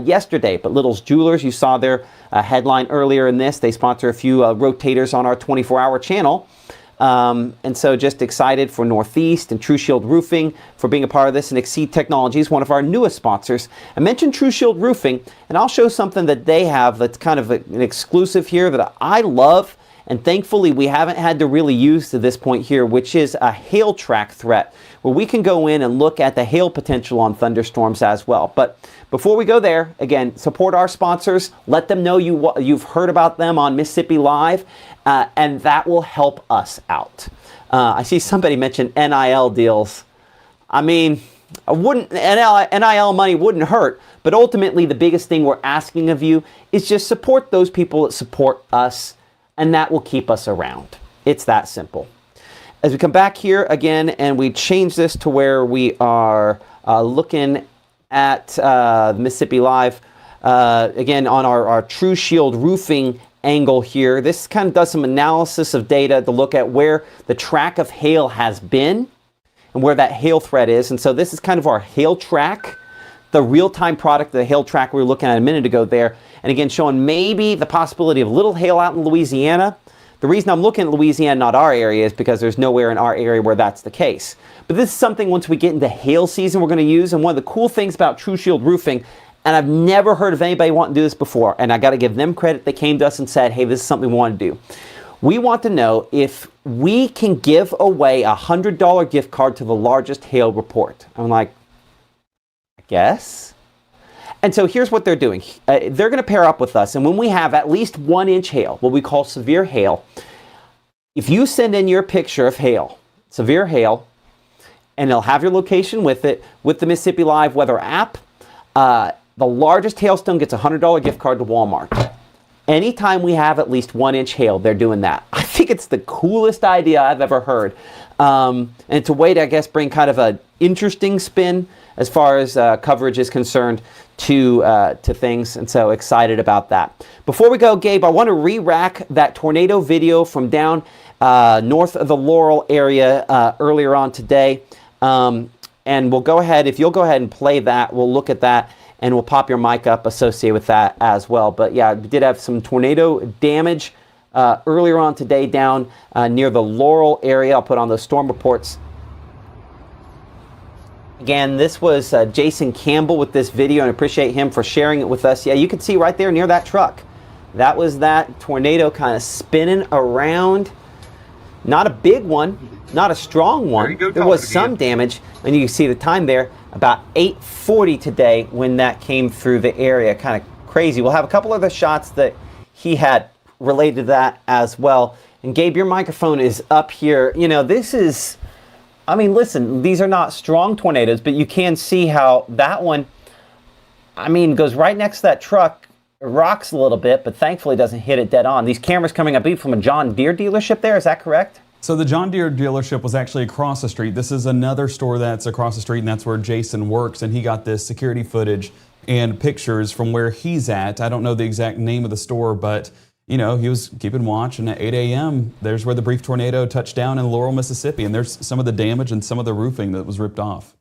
yesterday. But Little's Jewelers, you saw their headline earlier in this. They sponsor a few rotators on our 24-hour channel. And so just excited for Northeast and True Shield Roofing for being a part of this, and Exceed Technologies, one of our newest sponsors. I mentioned True Shield Roofing, and I'll show something that they have that's kind of an exclusive here that I love, and thankfully we haven't had to really use to this point here, which is a hail track threat, where we can go in and look at the hail potential on thunderstorms as well. But before we go there, again, support our sponsors. Let them know you've heard about them on Mississippi Live, and that will help us out. I see somebody mention NIL deals. I mean, NIL money wouldn't hurt, but ultimately the biggest thing we're asking of you is just support those people that support us, and that will keep us around. It's that simple. As we come back here again, and we change this to where we are looking at Mississippi Live, again on our True Shield Roofing angle here. This kind of does some analysis of data to look at where the track of hail has been and where that hail threat is. And so this is kind of our hail track, the real-time product, the hail track we were looking at a minute ago there. And again, showing maybe the possibility of little hail out in Louisiana. The reason I'm looking at Louisiana, not our area, is because there's nowhere in our area where that's the case. But this is something once we get into hail season we're going to use. And one of the cool things about True Shield Roofing, and I've never heard of anybody wanting to do this before, and I got to give them credit. They came to us and said, hey, this is something we want to do. We want to know if we can give away a $100 gift card to the largest hail report. I'm like, I guess. And so here's what they're doing. They're going to pair up with us, and when we have at least 1 inch hail, what we call severe hail, if you send in your picture of hail, severe hail, and they'll have your location with it, with the Mississippi Live Weather app, the largest hailstone gets a $100 gift card to Walmart. Anytime we have at least 1 inch hail, they're doing that. I think it's the coolest idea I've ever heard. And it's a way to, I guess, bring kind of an interesting spin as far as coverage is concerned to things, and so excited about that. Before we go, Gabe, I want to re-rack that tornado video from down north of the Laurel area earlier on today, and we'll go ahead, if you'll go ahead and play that, we'll look at that, and we'll pop your mic up associated with that as well. But yeah, we did have some tornado damage earlier on today down near the Laurel area. I'll put on those storm reports. Again, this was Jason Campbell with this video, and I appreciate him for sharing it with us. Yeah, you can see right there near that truck. That was that tornado kind of spinning around. Not a big one, not a strong one. There was some damage, and you can see the time there, about 8:40 today when that came through the area. Kind of crazy. We'll have a couple other shots that he had related to that as well. And Gabe, your microphone is up here. You know, this is... I mean, listen, these are not strong tornadoes, but you can see how that one, I mean, goes right next to that truck, rocks a little bit, but thankfully doesn't hit it dead on. These cameras coming, I believe, from a John Deere dealership there, is that correct? So the John Deere dealership was actually across the street. This is another store that's across the street, and that's where Jason works, and he got this security footage and pictures from where he's at. I don't know the exact name of the store, but you know, he was keeping watch, and at 8 a.m., there's where the brief tornado touched down in Laurel, Mississippi, and there's some of the damage and some of the roofing that was ripped off.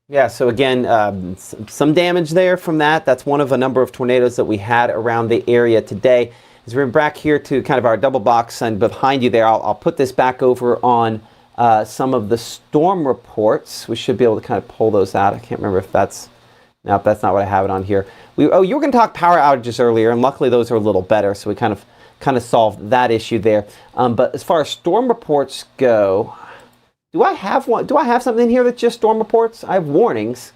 Yeah, so again, some damage there from that. That's one of a number of tornadoes that we had around the area today. As we're back here to kind of our double box, and behind you there, I'll put this back over on some of the storm reports. We should be able to kind of pull those out. I can't remember if that's... Nope, that's not what I have it on here. You were going to talk power outages earlier, and luckily those are a little better, so we kind of solved that issue there. But as far as storm reports go, do I have one? Do I have something in here that's just storm reports? I have warnings.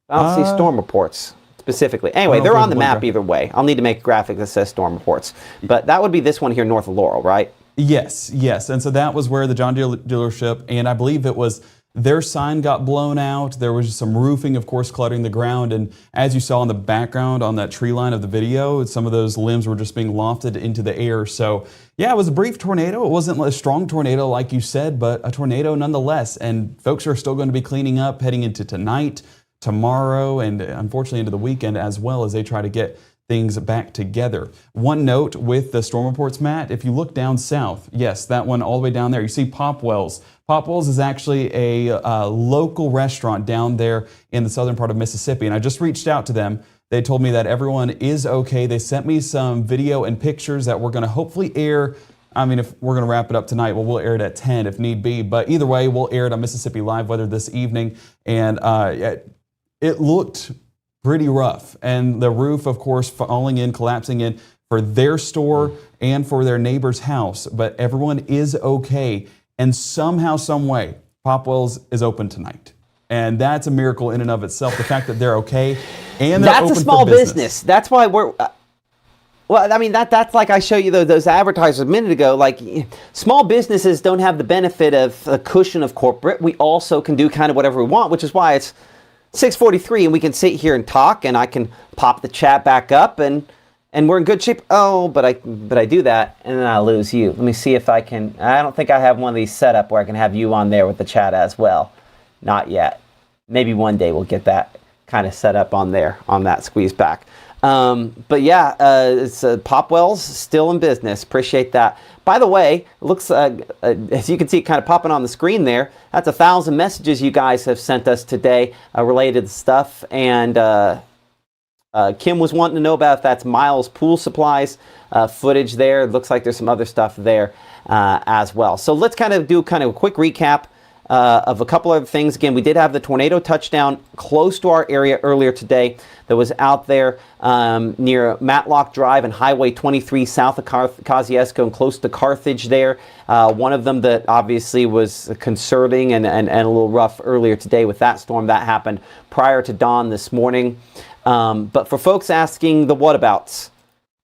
I don't see storm reports specifically. Anyway, they're on the map either way. I'll need to make a graphic that says storm reports. But that would be this one here north of Laurel, right? Yes. And so that was where the John Deere dealership, and I believe it was... Their sign got blown out. There was some roofing, of course, cluttering the ground. And as you saw in the background on that tree line of the video, some of those limbs were just being lofted into the air. So, yeah, it was a brief tornado. It wasn't a strong tornado like you said, but a tornado nonetheless. And folks are still going to be cleaning up heading into tonight, tomorrow, and unfortunately into the weekend as well as they try to get things back together. One note with the storm reports, Matt, if you look down south, yes, that one all the way down there, you see Popwell's. Popwell's is actually a local restaurant down there in the southern part of Mississippi, and I just reached out to them. They told me that everyone is okay. They sent me some video and pictures that we're going to hopefully air. I mean, if we're going to wrap it up tonight, well, we'll air it at 10 if need be. But either way, we'll air it on Mississippi Live Weather this evening, and it looked pretty rough. And the roof, of course, falling in, collapsing in for their store and for their neighbor's house. But everyone is okay. And somehow, some way, Popwell's is open tonight. And that's a miracle in and of itself. The fact that they're okay and they're open a small for business. That's why we're... well, I mean, that's like I show you those advertisers a minute ago. Like, small businesses don't have the benefit of a cushion of corporate. We also can do kind of whatever we want, which is why it's 6:43 and we can sit here and talk, and I can pop the chat back up, and we're in good shape. Oh, but I do that, and then I lose you. Let me see if I can. I don't think I have one of these set up where I can have you on there with the chat as well. Not yet. Maybe one day we'll get that kind of set up on there, on that squeeze back. But yeah, it's Popwell's still in business. Appreciate that. By the way, it looks as you can see, kind of popping on the screen there. That's 1,000 messages you guys have sent us today related to stuff. And Kim was wanting to know about if that's Miles Pool Supplies footage there. It looks like there's some other stuff there as well. So let's kind of do a quick recap of a couple other things. Again, we did have the tornado touchdown close to our area earlier today that was out there near Matlock Drive and Highway 23 south of Kosciuszko and close to Carthage there. One of them that obviously was concerning and a little rough earlier today with that storm. That happened prior to dawn this morning. But for folks asking the whatabouts,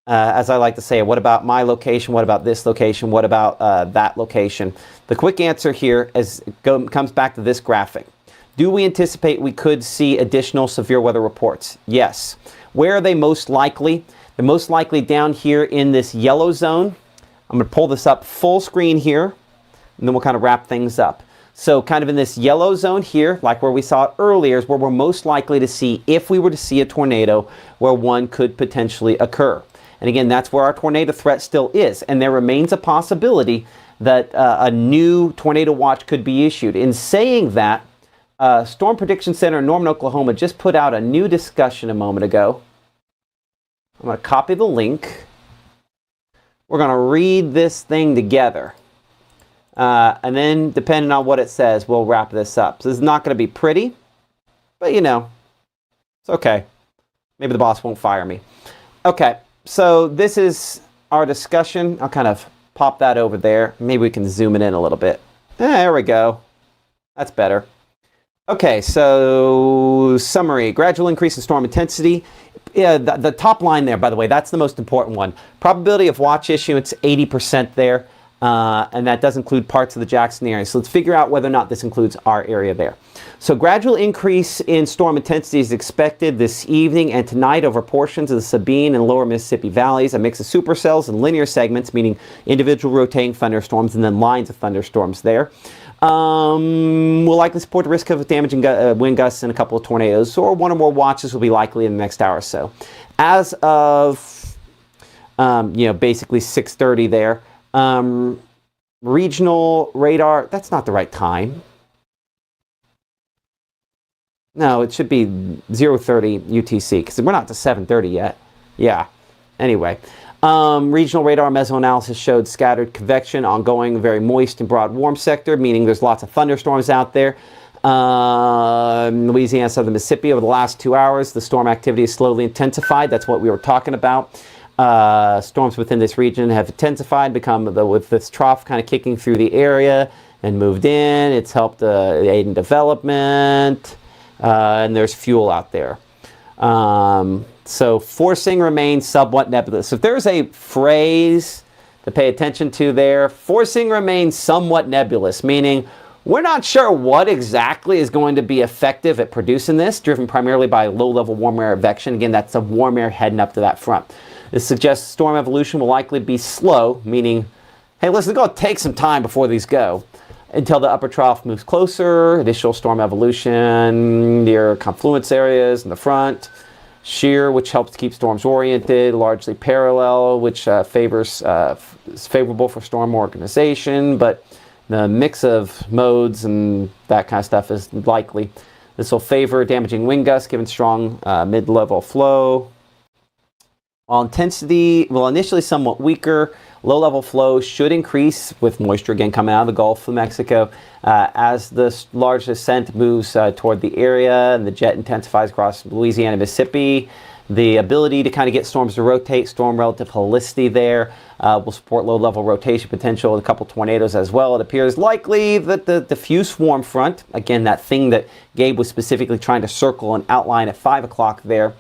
as I like to say, what about my location? What about this location? What about that location? The quick answer here comes back to this graphic. Do we anticipate we could see additional severe weather reports? Yes. Where are they most likely? They're most likely down here in this yellow zone I'm going to pull this up full screen here, and then we'll kind of wrap things up. So kind of in this yellow zone here, like where we saw it earlier, is where we're most likely to see, if we were to see a tornado, where one could potentially occur. And again, that's where our tornado threat still is. And there remains a possibility that a new tornado watch could be issued. In saying that, Storm Prediction Center in Norman, Oklahoma just put out a new discussion a moment ago. I'm going to copy the link. We're going to read this thing together. And then, depending on what it says, we'll wrap this up. So this is not going to be pretty, but you know, it's okay. Maybe the boss won't fire me. Okay, so this is our discussion. I'll kind of pop that over there. Maybe we can zoom it in a little bit. There we go. That's better. Okay, so summary. Gradual increase in storm intensity. Yeah, the top line there, by the way, that's the most important one. Probability of watch issuance, 80% there. And that does include parts of the Jackson area. So let's figure out whether or not this includes our area there. So gradual increase in storm intensity is expected this evening and tonight over portions of the Sabine and lower Mississippi valleys. A mix of supercells and linear segments, meaning individual rotating thunderstorms and then lines of thunderstorms there. Will likely support the risk of damaging wind gusts and a couple of tornadoes, or one or more watches will be likely in the next hour or so. As of, basically 6:30 there. Regional radar, that's not the right time. No, it should be 0:30 UTC, because we're not to 7:30 yet. Yeah, anyway. Regional radar mesoanalysis showed scattered convection, ongoing, very moist and broad warm sector, meaning there's lots of thunderstorms out there. Louisiana, southern Mississippi, over the last 2 hours, the storm activity is slowly intensified. That's what we were talking about. Storms within this region have intensified, with this trough kind of kicking through the area and moved in. It's helped aid in development, and there's fuel out there. So forcing remains somewhat nebulous. If there's a phrase to pay attention to there, forcing remains somewhat nebulous, meaning we're not sure what exactly is going to be effective at producing this, driven primarily by low-level warm air advection. Again, that's the warm air heading up to that front. This suggests storm evolution will likely be slow, meaning, hey, listen, it's going to take some time before these go, until the upper trough moves closer, additional storm evolution near confluence areas in the front, shear, which helps keep storms oriented, largely parallel, which is favorable for storm organization, but the mix of modes and that kind of stuff is likely. This will favor damaging wind gusts given strong mid-level flow. While intensity will initially somewhat weaker, low-level flow should increase with moisture again coming out of the Gulf of Mexico as the large descent moves toward the area and the jet intensifies across Louisiana and Mississippi. The ability to kind of get storms to rotate, storm relative helicity there, will support low-level rotation potential with a couple tornadoes as well. It appears likely that the diffuse swarm front, again, that thing that Gabe was specifically trying to circle and outline at 5 o'clock there,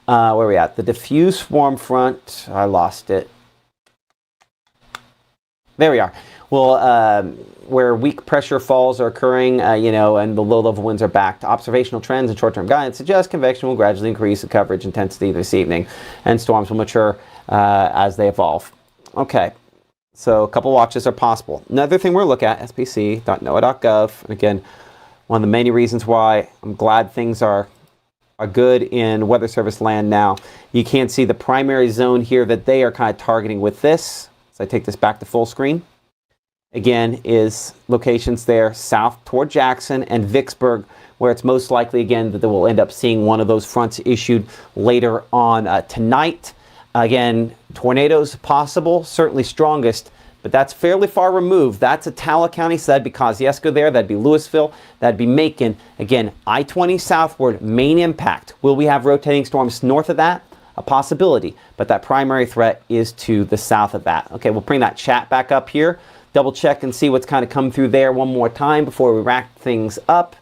where are we at? The diffuse swarm front, I lost it. There we are. Well, where weak pressure falls are occurring, and the low-level winds are backed. Observational trends and short-term guidance suggest convection will gradually increase the coverage intensity this evening, and storms will mature as they evolve. Okay, so a couple watches are possible. Another thing we're looking at, spc.noaa.gov. Again, one of the many reasons why I'm glad things are good in Weather Service land now. You can't see the primary zone here that they are kind of targeting with this. So I take this back to full screen. Again, is locations there south toward Jackson and Vicksburg, where it's most likely, again, that they will end up seeing one of those fronts issued later on tonight. Again, tornadoes possible, certainly strongest, but that's fairly far removed. That's Attala County, so that'd be Kosciuszko there, that'd be Louisville, that'd be Macon. Again, I-20 southward, main impact. Will we have rotating storms north of that? A possibility, but that primary threat is to the south of that. Okay, we'll bring that chat back up here. Double check and see what's kind of come through there one more time before we wrap things up.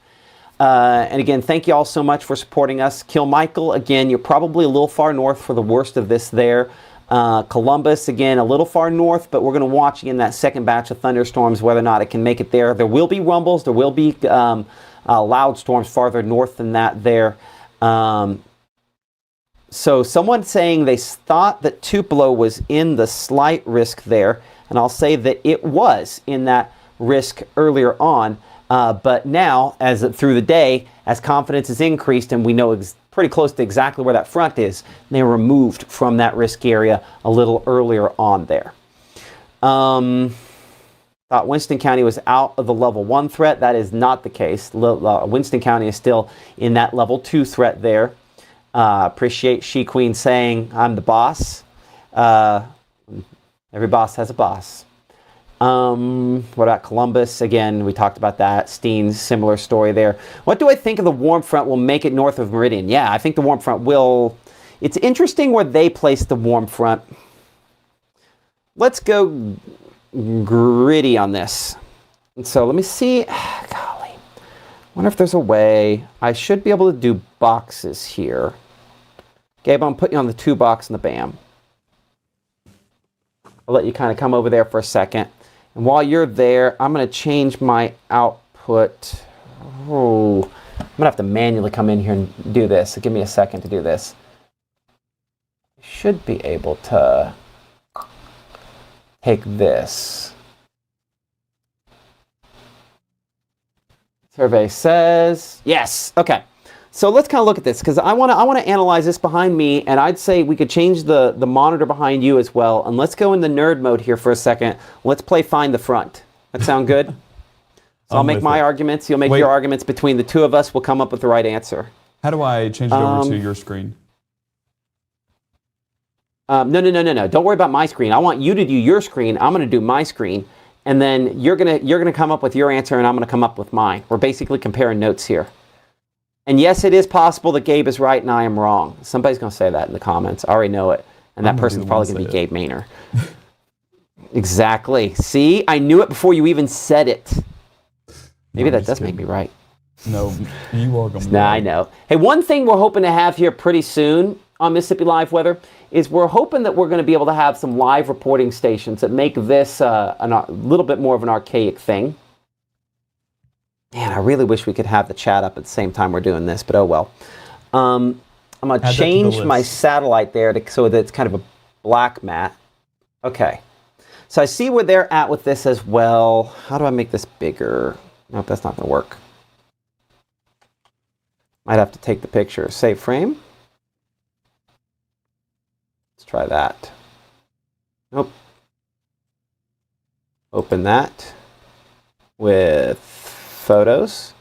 And again, thank you all so much for supporting us. Kilmichael, again, you're probably a little far north for the worst of this there. Columbus, again, a little far north, but we're going to watch again that second batch of thunderstorms, whether or not it can make it there. There will be rumbles. There will be loud storms farther north than that there. So someone saying they thought that Tupelo was in the slight risk there. And I'll say that it was in that risk earlier on, but now, through the day, as confidence has increased and we know pretty close to exactly where that front is, they were removed from that risk area a little earlier on there. Thought Winston County was out of the level 1 threat. That is not the case. Winston County is still in that level 2 threat there. Appreciate She Queen saying, I'm the boss. Every boss has a boss. What about Columbus? Again, we talked about that. Steens, similar story there. What do I think of the warm front will make it north of Meridian? Yeah, I think the warm front will. It's interesting where they place the warm front. Let's go gritty on this. And so let me see. Golly. Wonder if there's a way. I should be able to do boxes here. Gabe, I'm putting you on the 2 box and the BAM. I'll let you kind of come over there for a second. And while you're there, I'm going to change my output. Oh, I'm going to have to manually come in here and do this. So give me a second to do this. Should be able to take this. Survey says yes. Okay. So let's kind of look at this because I want to analyze this behind me, and I'd say we could change the monitor behind you as well. And let's go in the nerd mode here for a second. Let's play Find the Front. That sound good? So I'll make my arguments. You'll make your arguments. Between the two of us, we'll come up with the right answer. How do I change it over to your screen? No. Don't worry about my screen. I want you to do your screen. I'm going to do my screen, and then you're gonna come up with your answer, and I'm going to come up with mine. We're basically comparing notes here. And yes, it is possible that Gabe is right and I am wrong. Somebody's going to say that in the comments. I already know it. And that person's probably going to be Gabe Maynor. Exactly. See, I knew it before you even said it. Maybe that does make me right. No, you are going to be Nah, right. I know. Hey, one thing we're hoping to have here pretty soon on Mississippi Live Weather is we're hoping that we're going to be able to have some live reporting stations that make this a little bit more of an archaic thing. Man, I really wish we could have the chat up at the same time we're doing this, but oh well. I'm going to change my satellite there so that it's kind of a black mat. Okay. So I see where they're at with this as well. How do I make this bigger? Nope, that's not going to work. Might have to take the picture. Save frame. Let's try that. Nope. Open that with photos.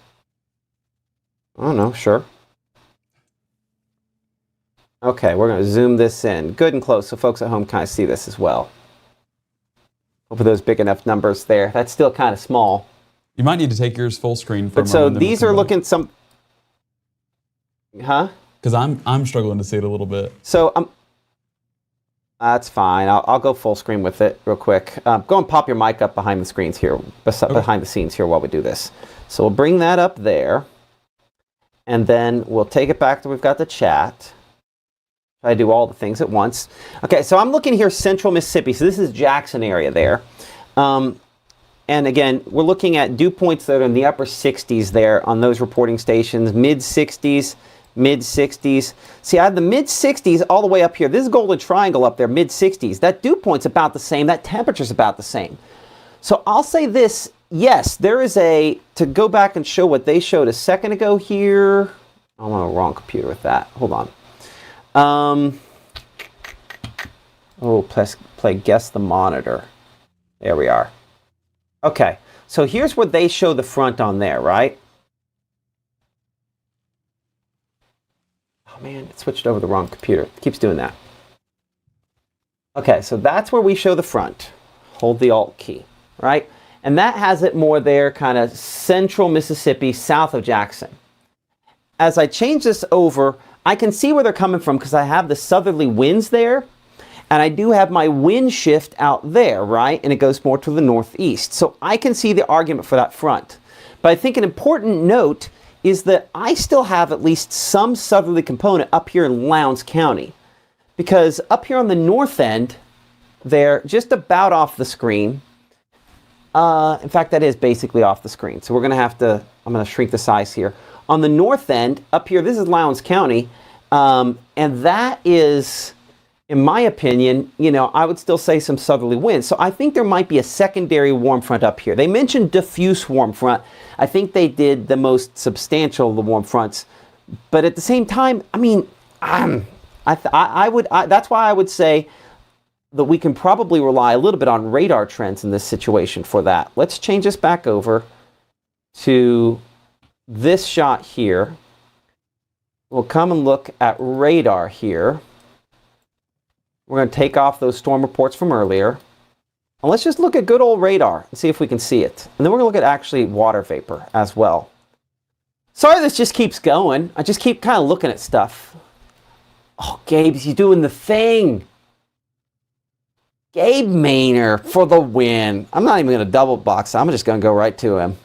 Oh no, sure. Okay, we're going to zoom this in good and close so folks at home kind of see this as well. Hopefully those big enough numbers there. That's still kind of small. You might need to take yours full screen for a but so moment, these are looking some. Huh? Because I'm struggling to see it a little bit. So that's fine. I'll go full screen with it real quick. Go and pop your mic up behind the screens here, behind the scenes here while we do this. So we'll bring that up there, and then we'll take it back to we've got the chat. I do all the things at once. Okay, so I'm looking here central Mississippi. So this is Jackson area there. And again, we're looking at dew points that are in the upper 60s there on those reporting stations, mid 60s, mid 60s. See, I have the mid 60s all the way up here. This is Golden Triangle up there, mid 60s. That dew point's about the same. That temperature's about the same. So I'll say this. Yes, there is to go back and show what they showed a second ago here. I'm on the wrong computer with that. Hold on. Play Guess the Monitor. There we are. Okay, so here's where they show the front on there, right? Oh man, it switched over the wrong computer. It keeps doing that. Okay, so that's where we show the front. Hold the Alt key, right? And that has it more there, kind of central Mississippi, south of Jackson. As I change this over, I can see where they're coming from because I have the southerly winds there, and I do have my wind shift out there, right? And it goes more to the northeast. So I can see the argument for that front. But I think an important note is that I still have at least some southerly component up here in Lowndes County. Because up here on the north end, they're just about off the screen. In fact, that is basically off the screen. So we're going to have to, I'm going to shrink the size here. On the north end, up here, this is Lowndes County, and that is in my opinion, I would still say some southerly winds. So I think there might be a secondary warm front up here. They mentioned diffuse warm front. I think they did the most substantial of the warm fronts. But at the same time, I mean, that's why I would say that we can probably rely a little bit on radar trends in this situation for that. Let's change this back over to this shot here. We'll come and look at radar here. We're going to take off those storm reports from earlier. And let's just look at good old radar and see if we can see it. And then we're going to look at actually water vapor as well. Sorry this just keeps going. I just keep kind of looking at stuff. Oh, Gabe's doing the thing. Gabe Maynor for the win. I'm not even going to double box. I'm just going to go right to him.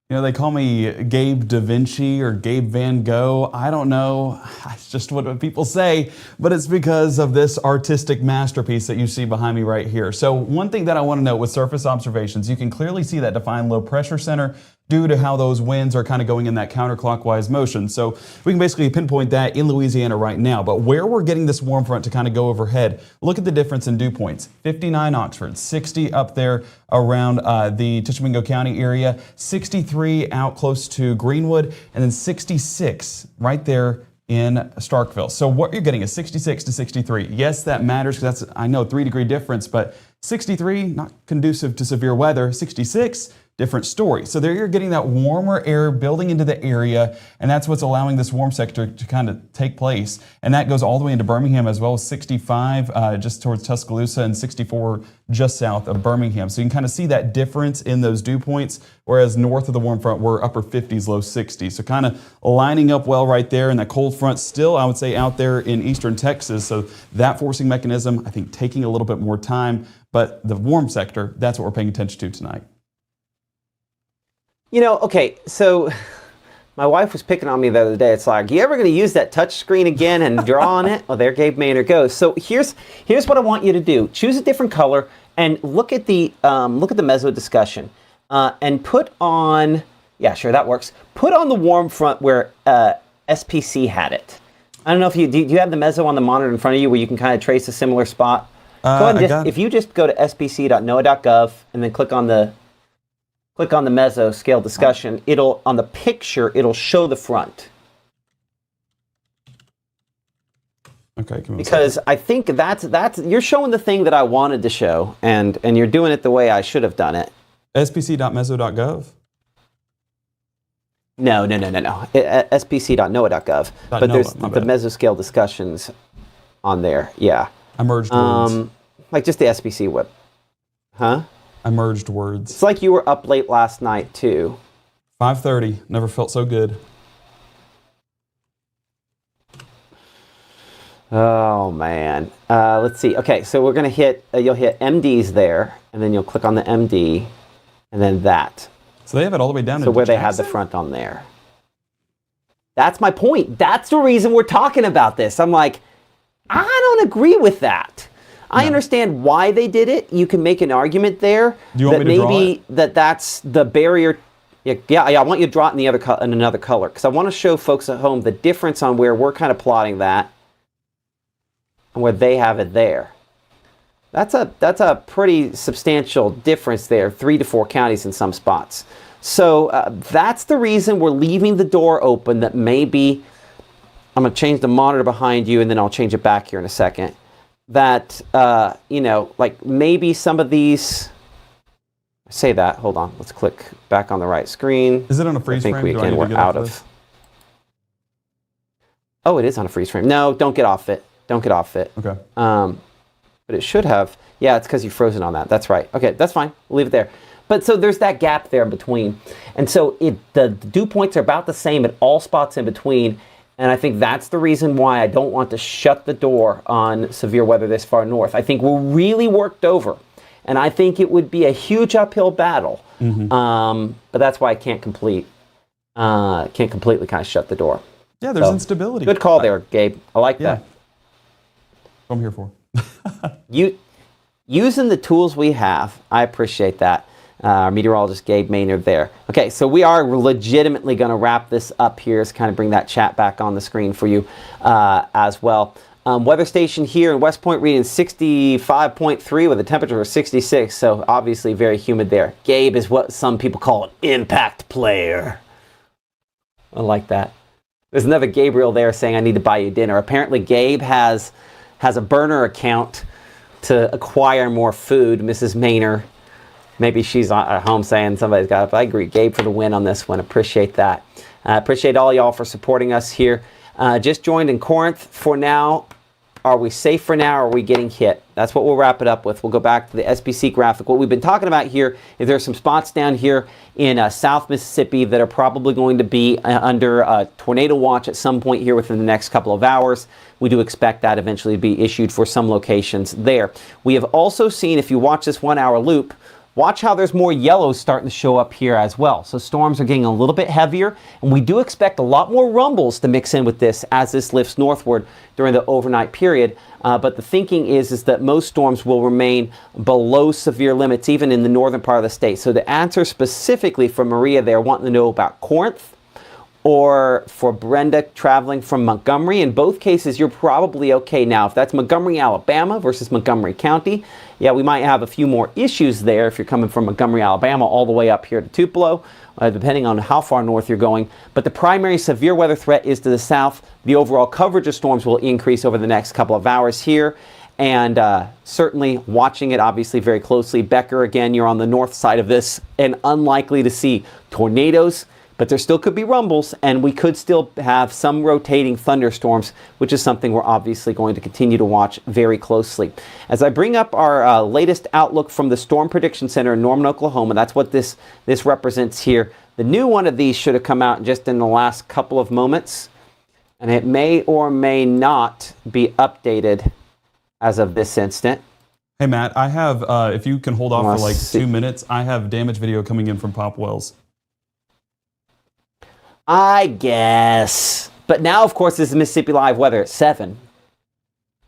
They call me Gabe Da Vinci or Gabe Van Gogh. I don't know. It's just what people say, but it's because of this artistic masterpiece that you see behind me right here. So one thing that I want to note with surface observations, you can clearly see that defined low pressure center due to how those winds are kind of going in that counterclockwise motion. So we can basically pinpoint that in Louisiana right now. But where we're getting this warm front to kind of go overhead, look at the difference in dew points. 59 Oxford, 60 up there around the Tishomingo County area, 63 out close to Greenwood, and then 66 right there in Starkville. So what you're getting is 66 to 63. Yes, that matters because that's, I know, 3-degree difference, but 63, not conducive to severe weather. 66, different story. So there you're getting that warmer air building into the area, and that's what's allowing this warm sector to kind of take place. And that goes all the way into Birmingham as well as 65 just towards Tuscaloosa and 64 just south of Birmingham. So you can kind of see that difference in those dew points, whereas north of the warm front we're upper 50s, low 60s. So kind of lining up well right there, and that cold front still, I would say, out there in eastern Texas. So that forcing mechanism, I think, taking a little bit more time, but the warm sector, that's what we're paying attention to tonight. Okay, so my wife was picking on me the other day. It's like, you ever going to use that touch screen again and draw on it? Oh, there Gabe Maynor goes. So here's what I want you to do. Choose a different color and look at the meso discussion and put on, yeah, sure, that works. Put on the warm front where SPC had it. I don't know if do you have the meso on the monitor in front of you where you can kind of trace a similar spot? Go ahead and if you just go to spc.noaa.gov and then click on the meso scale discussion, on the picture, it'll show the front. Okay, because I think that's you're showing the thing that I wanted to show, and you're doing it the way I should have done it. spc.meso.gov? No. spc.noaa.gov. But there's the mesoscale discussions on there. Yeah. I merged words. Like just the SPC web. Huh? I merged words. It's like you were up late last night, too. 5:30. Never felt so good. Oh, man. Let's see. Okay, so we're going to hit, you'll hit MDs there, and then you'll click on the MD, and then that. So they have it all the way down to where they have the front on there. That's my point. That's the reason we're talking about this. I'm like, I don't agree with that. I understand why they did it. You can make an argument there that maybe that's the barrier. Yeah, I want you to draw it in another color because I want to show folks at home the difference on where we're kind of plotting that and where they have it there. That's a pretty substantial difference there, 3 to 4 counties in some spots. So that's the reason we're leaving the door open that maybe, I'm going to change the monitor behind you and then I'll change it back here in a second. That, like maybe some of these, say that, hold on, let's click back on the right screen. Is it on a freeze frame? We're out of. Oh, it is on a freeze frame. No, don't get off it. Don't get off it. Okay. But it should have. Yeah, it's because you've frozen on that. That's right. Okay, that's fine. We'll leave it there. But so there's that gap there in between. And so the dew points are about the same at all spots in between. And I think that's the reason why I don't want to shut the door on severe weather this far north. I think we're really worked over. And I think it would be a huge uphill battle. Mm-hmm. But that's why I can't completely kind of shut the door. Yeah, there's instability. Good call there, Gabe. I like that. What I'm here for. Using the tools we have, I appreciate that. Our meteorologist Gabe Maynor there. Okay, so we are legitimately going to wrap this up here to kind of bring that chat back on the screen for you as well. Weather station here in West Point reading 65.3 with a temperature of 66, so obviously very humid there. Gabe is what some people call an impact player. I like that. There's another Gabriel there saying, I need to buy you dinner. Apparently Gabe has a burner account to acquire more food. Mrs. Maynor, maybe she's at home saying somebody's got it. I agree. Gabe for the win on this one. Appreciate that. Appreciate all y'all for supporting us here. Just joined in Corinth for now. Are we safe for now, or are we getting hit? That's what we'll wrap it up with. We'll go back to the SPC graphic. What we've been talking about here is there's some spots down here in South Mississippi that are probably going to be under tornado watch at some point here within the next couple of hours. We do expect that eventually to be issued for some locations there. We have also seen, if you watch this 1 hour loop, watch how there's more yellows starting to show up here as well. So storms are getting a little bit heavier, and we do expect a lot more rumbles to mix in with this as this lifts northward during the overnight period. But the thinking is that most storms will remain below severe limits, even in the northern part of the state. So the answer specifically for Maria there, wanting to know about Corinth, or for Brenda traveling from Montgomery. In both cases, you're probably okay. Now, if that's Montgomery, Alabama versus Montgomery County, yeah, we might have a few more issues there if you're coming from Montgomery, Alabama, all the way up here to Tupelo, depending on how far north you're going. But the primary severe weather threat is to the south. The overall coverage of storms will increase over the next couple of hours here. And certainly watching it obviously very closely. Becker, again, you're on the north side of this and unlikely to see tornadoes, but there still could be rumbles, and we could still have some rotating thunderstorms, which is something we're obviously going to continue to watch very closely. As I bring up our latest outlook from the Storm Prediction Center in Norman, Oklahoma, that's what this represents here. The new one of these should have come out just in the last couple of moments, and it may or may not be updated as of this instant. Hey, Matt, I have, if you can hold off for like 2 minutes, I have damage video coming in from Pop Wells. I guess. But now, of course, this is Mississippi Live weather at 7.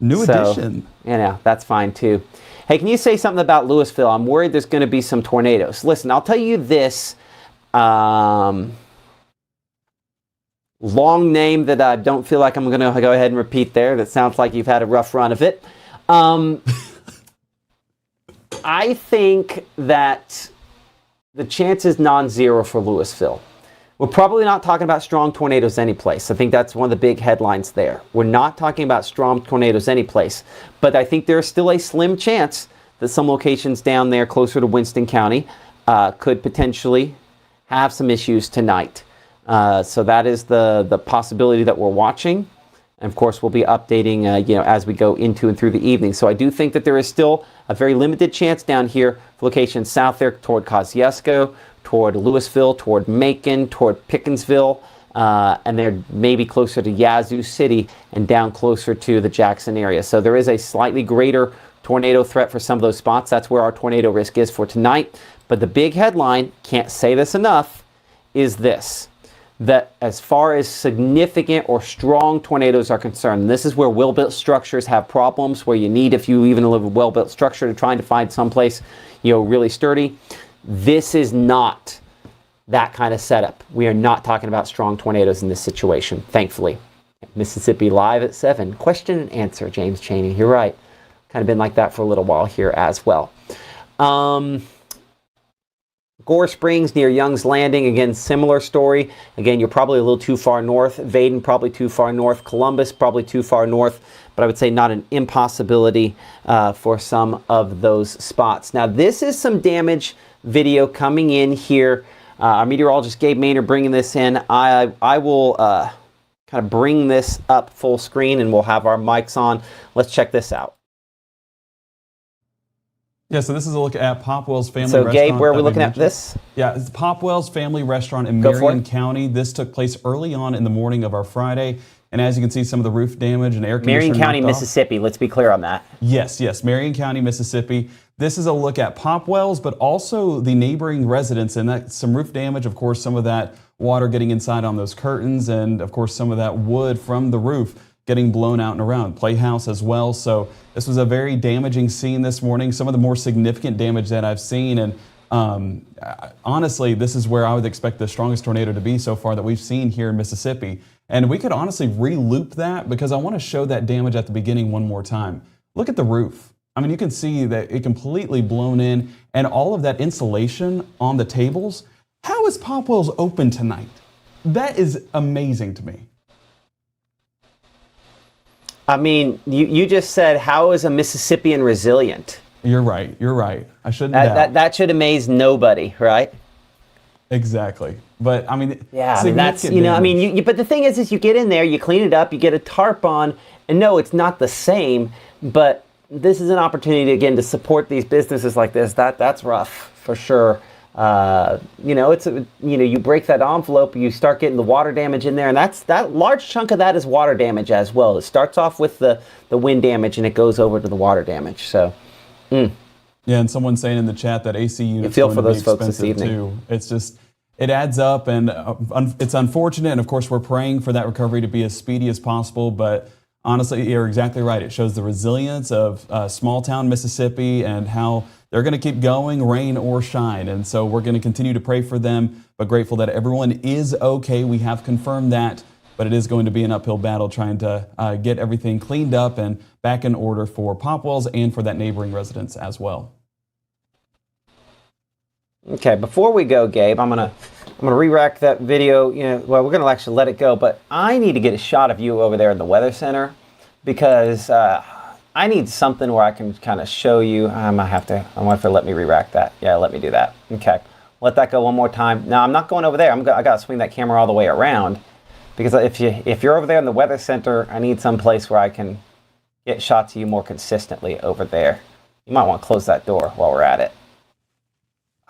New edition. You know, that's fine too. Hey, can you say something about Louisville? I'm worried there's going to be some tornadoes. Listen, I'll tell you this. Long name that I don't feel like I'm going to go ahead and repeat there. That sounds like you've had a rough run of it. I think that the chance is non-zero for Louisville. We're probably not talking about strong tornadoes anyplace. I think that's one of the big headlines there. We're not talking about strong tornadoes anyplace, but I think there's still a slim chance that some locations down there closer to Winston County could potentially have some issues tonight. So that is the possibility that we're watching. And of course, we'll be updating as we go into and through the evening. So I do think that there is still a very limited chance down here for locations south there toward Kosciuszko, toward Louisville, toward Macon, toward Pickensville, and they're maybe closer to Yazoo City and down closer to the Jackson area. So there is a slightly greater tornado threat for some of those spots. That's where our tornado risk is for tonight. But the big headline, can't say this enough, is this: that as far as significant or strong tornadoes are concerned, this is where well-built structures have problems, where you need, if you even live in a well-built structure, to trying to find someplace, really sturdy. This is not that kind of setup. We are not talking about strong tornadoes in this situation, thankfully. Mississippi Live at 7. Question and answer, James Chaney. You're right. Kind of been like that for a little while here as well. Gore Springs near Young's Landing, again, similar story. Again, you're probably a little too far north. Vaden, probably too far north. Columbus, probably too far north. But I would say not an impossibility for some of those spots. Now, this is some damage video coming in here. Our meteorologist Gabe Maynor bringing this in. I will kind of bring this up full screen, and we'll have our mics on. Let's check this out. Yeah, so this is a look at Pop Wells Family Restaurant. So, Gabe, where are we looking at this? Yeah, it's Pop Wells Family Restaurant in Marion County. This took place early on in the morning of our Friday. And as you can see, some of the roof damage and air conditioning. Marion County, Mississippi. Let's be clear on that. Yes, Marion County, Mississippi. This is a look at Pop Wells, but also the neighboring residents. And that's some roof damage, of course, some of that water getting inside on those curtains, and of course, some of that wood from the roof getting blown out and around. Playhouse as well. So this was a very damaging scene this morning. Some of the more significant damage that I've seen. And honestly, this is where I would expect the strongest tornado to be so far that we've seen here in Mississippi. And we could honestly re-loop that because I want to show that damage at the beginning one more time. Look at the roof. I mean, you can see that it completely blown in and all of that insulation on the tables. How is Popwell's open tonight? That is amazing to me. I mean, you just said, how is a Mississippian resilient? You're right. You're right. I shouldn't doubt. That should amaze nobody, right? Exactly. But I mean, yeah, I mean, that's, you know, I mean, but the thing is you get in there, you clean it up, you get a tarp on, and no, it's not the same, but this is an opportunity, again, to support these businesses like this. That's rough, for sure. You know, you break that envelope, you start getting the water damage in there, and that large chunk of that is water damage as well. It starts off with the wind damage, and it goes over to the water damage. So, yeah, and someone's saying in the chat that AC units feel for those folks this evening too. It's just, it adds up, and it's unfortunate. And of course, we're praying for that recovery to be as speedy as possible. But honestly, you're exactly right. It shows the resilience of small town Mississippi and how they're going to keep going, rain or shine. And so we're going to continue to pray for them, but grateful that everyone is okay. We have confirmed that, but it is going to be an uphill battle trying to get everything cleaned up and back in order for Popwell's and for that neighboring residents as well. Okay, before we go, Gabe, I'm gonna re-rack that video. You know, well, we're gonna actually let it go, but I need to get a shot of you over there in the weather center because I need something where I can kind of show you. I wonder if they'll let me re-rack that. Yeah, let me do that. Okay, let that go one more time. Now I'm not going over there. I gotta swing that camera all the way around because if you're over there in the weather center, I need some place where I can get shots of you more consistently over there. You might want to close that door while we're at it.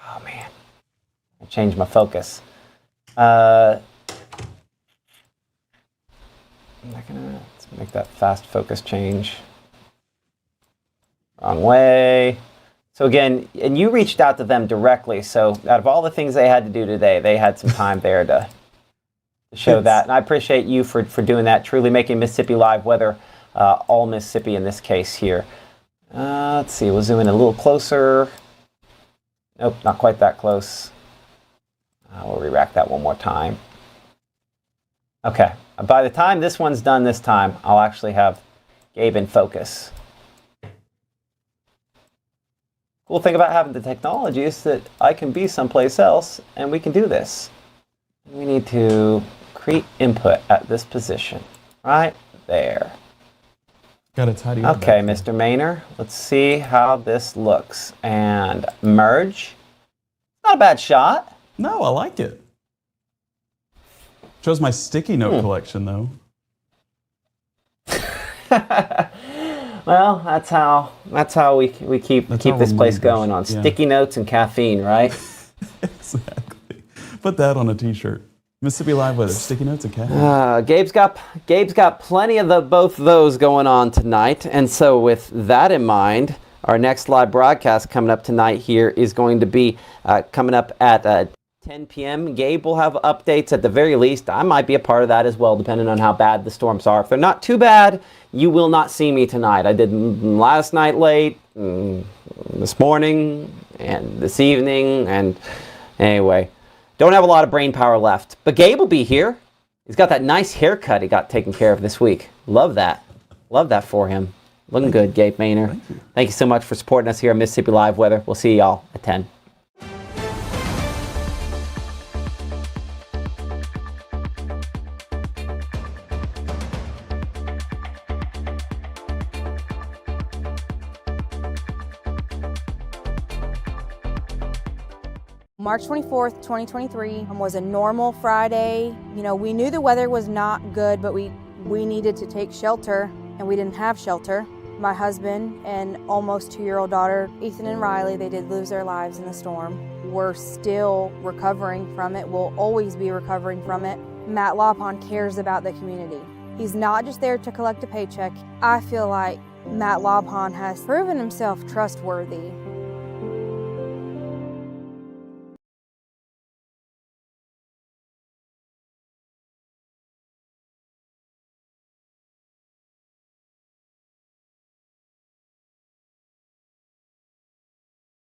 Oh man, I changed my focus. Let's make that fast focus change. Wrong way. So again, and you reached out to them directly. So out of all the things they had to do today, they had some time there to show that. And I appreciate you for doing that, truly making Mississippi Live weather all Mississippi in this case here. Let's see, we'll zoom in a little closer. Nope, not quite that close. We'll re-rack that one more time. Okay, by the time this one's done this time, I'll actually have Gabe in focus. Cool thing about having the technology is that I can be someplace else and we can do this. We need to create input at this position, right there. Got to tidy up. Okay, Mr. Maynor, let's see how this looks. And merge. Not a bad shot. No, I like it. Shows my sticky note collection, though. Well, that's how we keep this place going on sticky notes and caffeine, right? Exactly. Put that on a T-shirt. Mississippi Live weather, sticky notes and caffeine. Gabe's got plenty of both those going on tonight, and so with that in mind, our next live broadcast coming up tonight here is going to be coming up at 10 p.m. Gabe will have updates at the very least. I might be a part of that as well, depending on how bad the storms are. If they're not too bad, you will not see me tonight. I did last night late, this morning, and this evening, and anyway, don't have a lot of brain power left. But Gabe will be here. He's got that nice haircut he got taken care of this week. Love that. Love that for him. Looking good, Gabe Maynor. Thank you so much for supporting us here on Mississippi Live Weather. We'll see y'all at 10. March 24th, 2023 was a normal Friday. You know, we knew the weather was not good, but we needed to take shelter, and we didn't have shelter. My husband and almost 2-year-old daughter, Ethan and Riley, they did lose their lives in the storm. We're still recovering from it. We'll always be recovering from it. Matt LaPon cares about the community. He's not just there to collect a paycheck. I feel like Matt LaPon has proven himself trustworthy.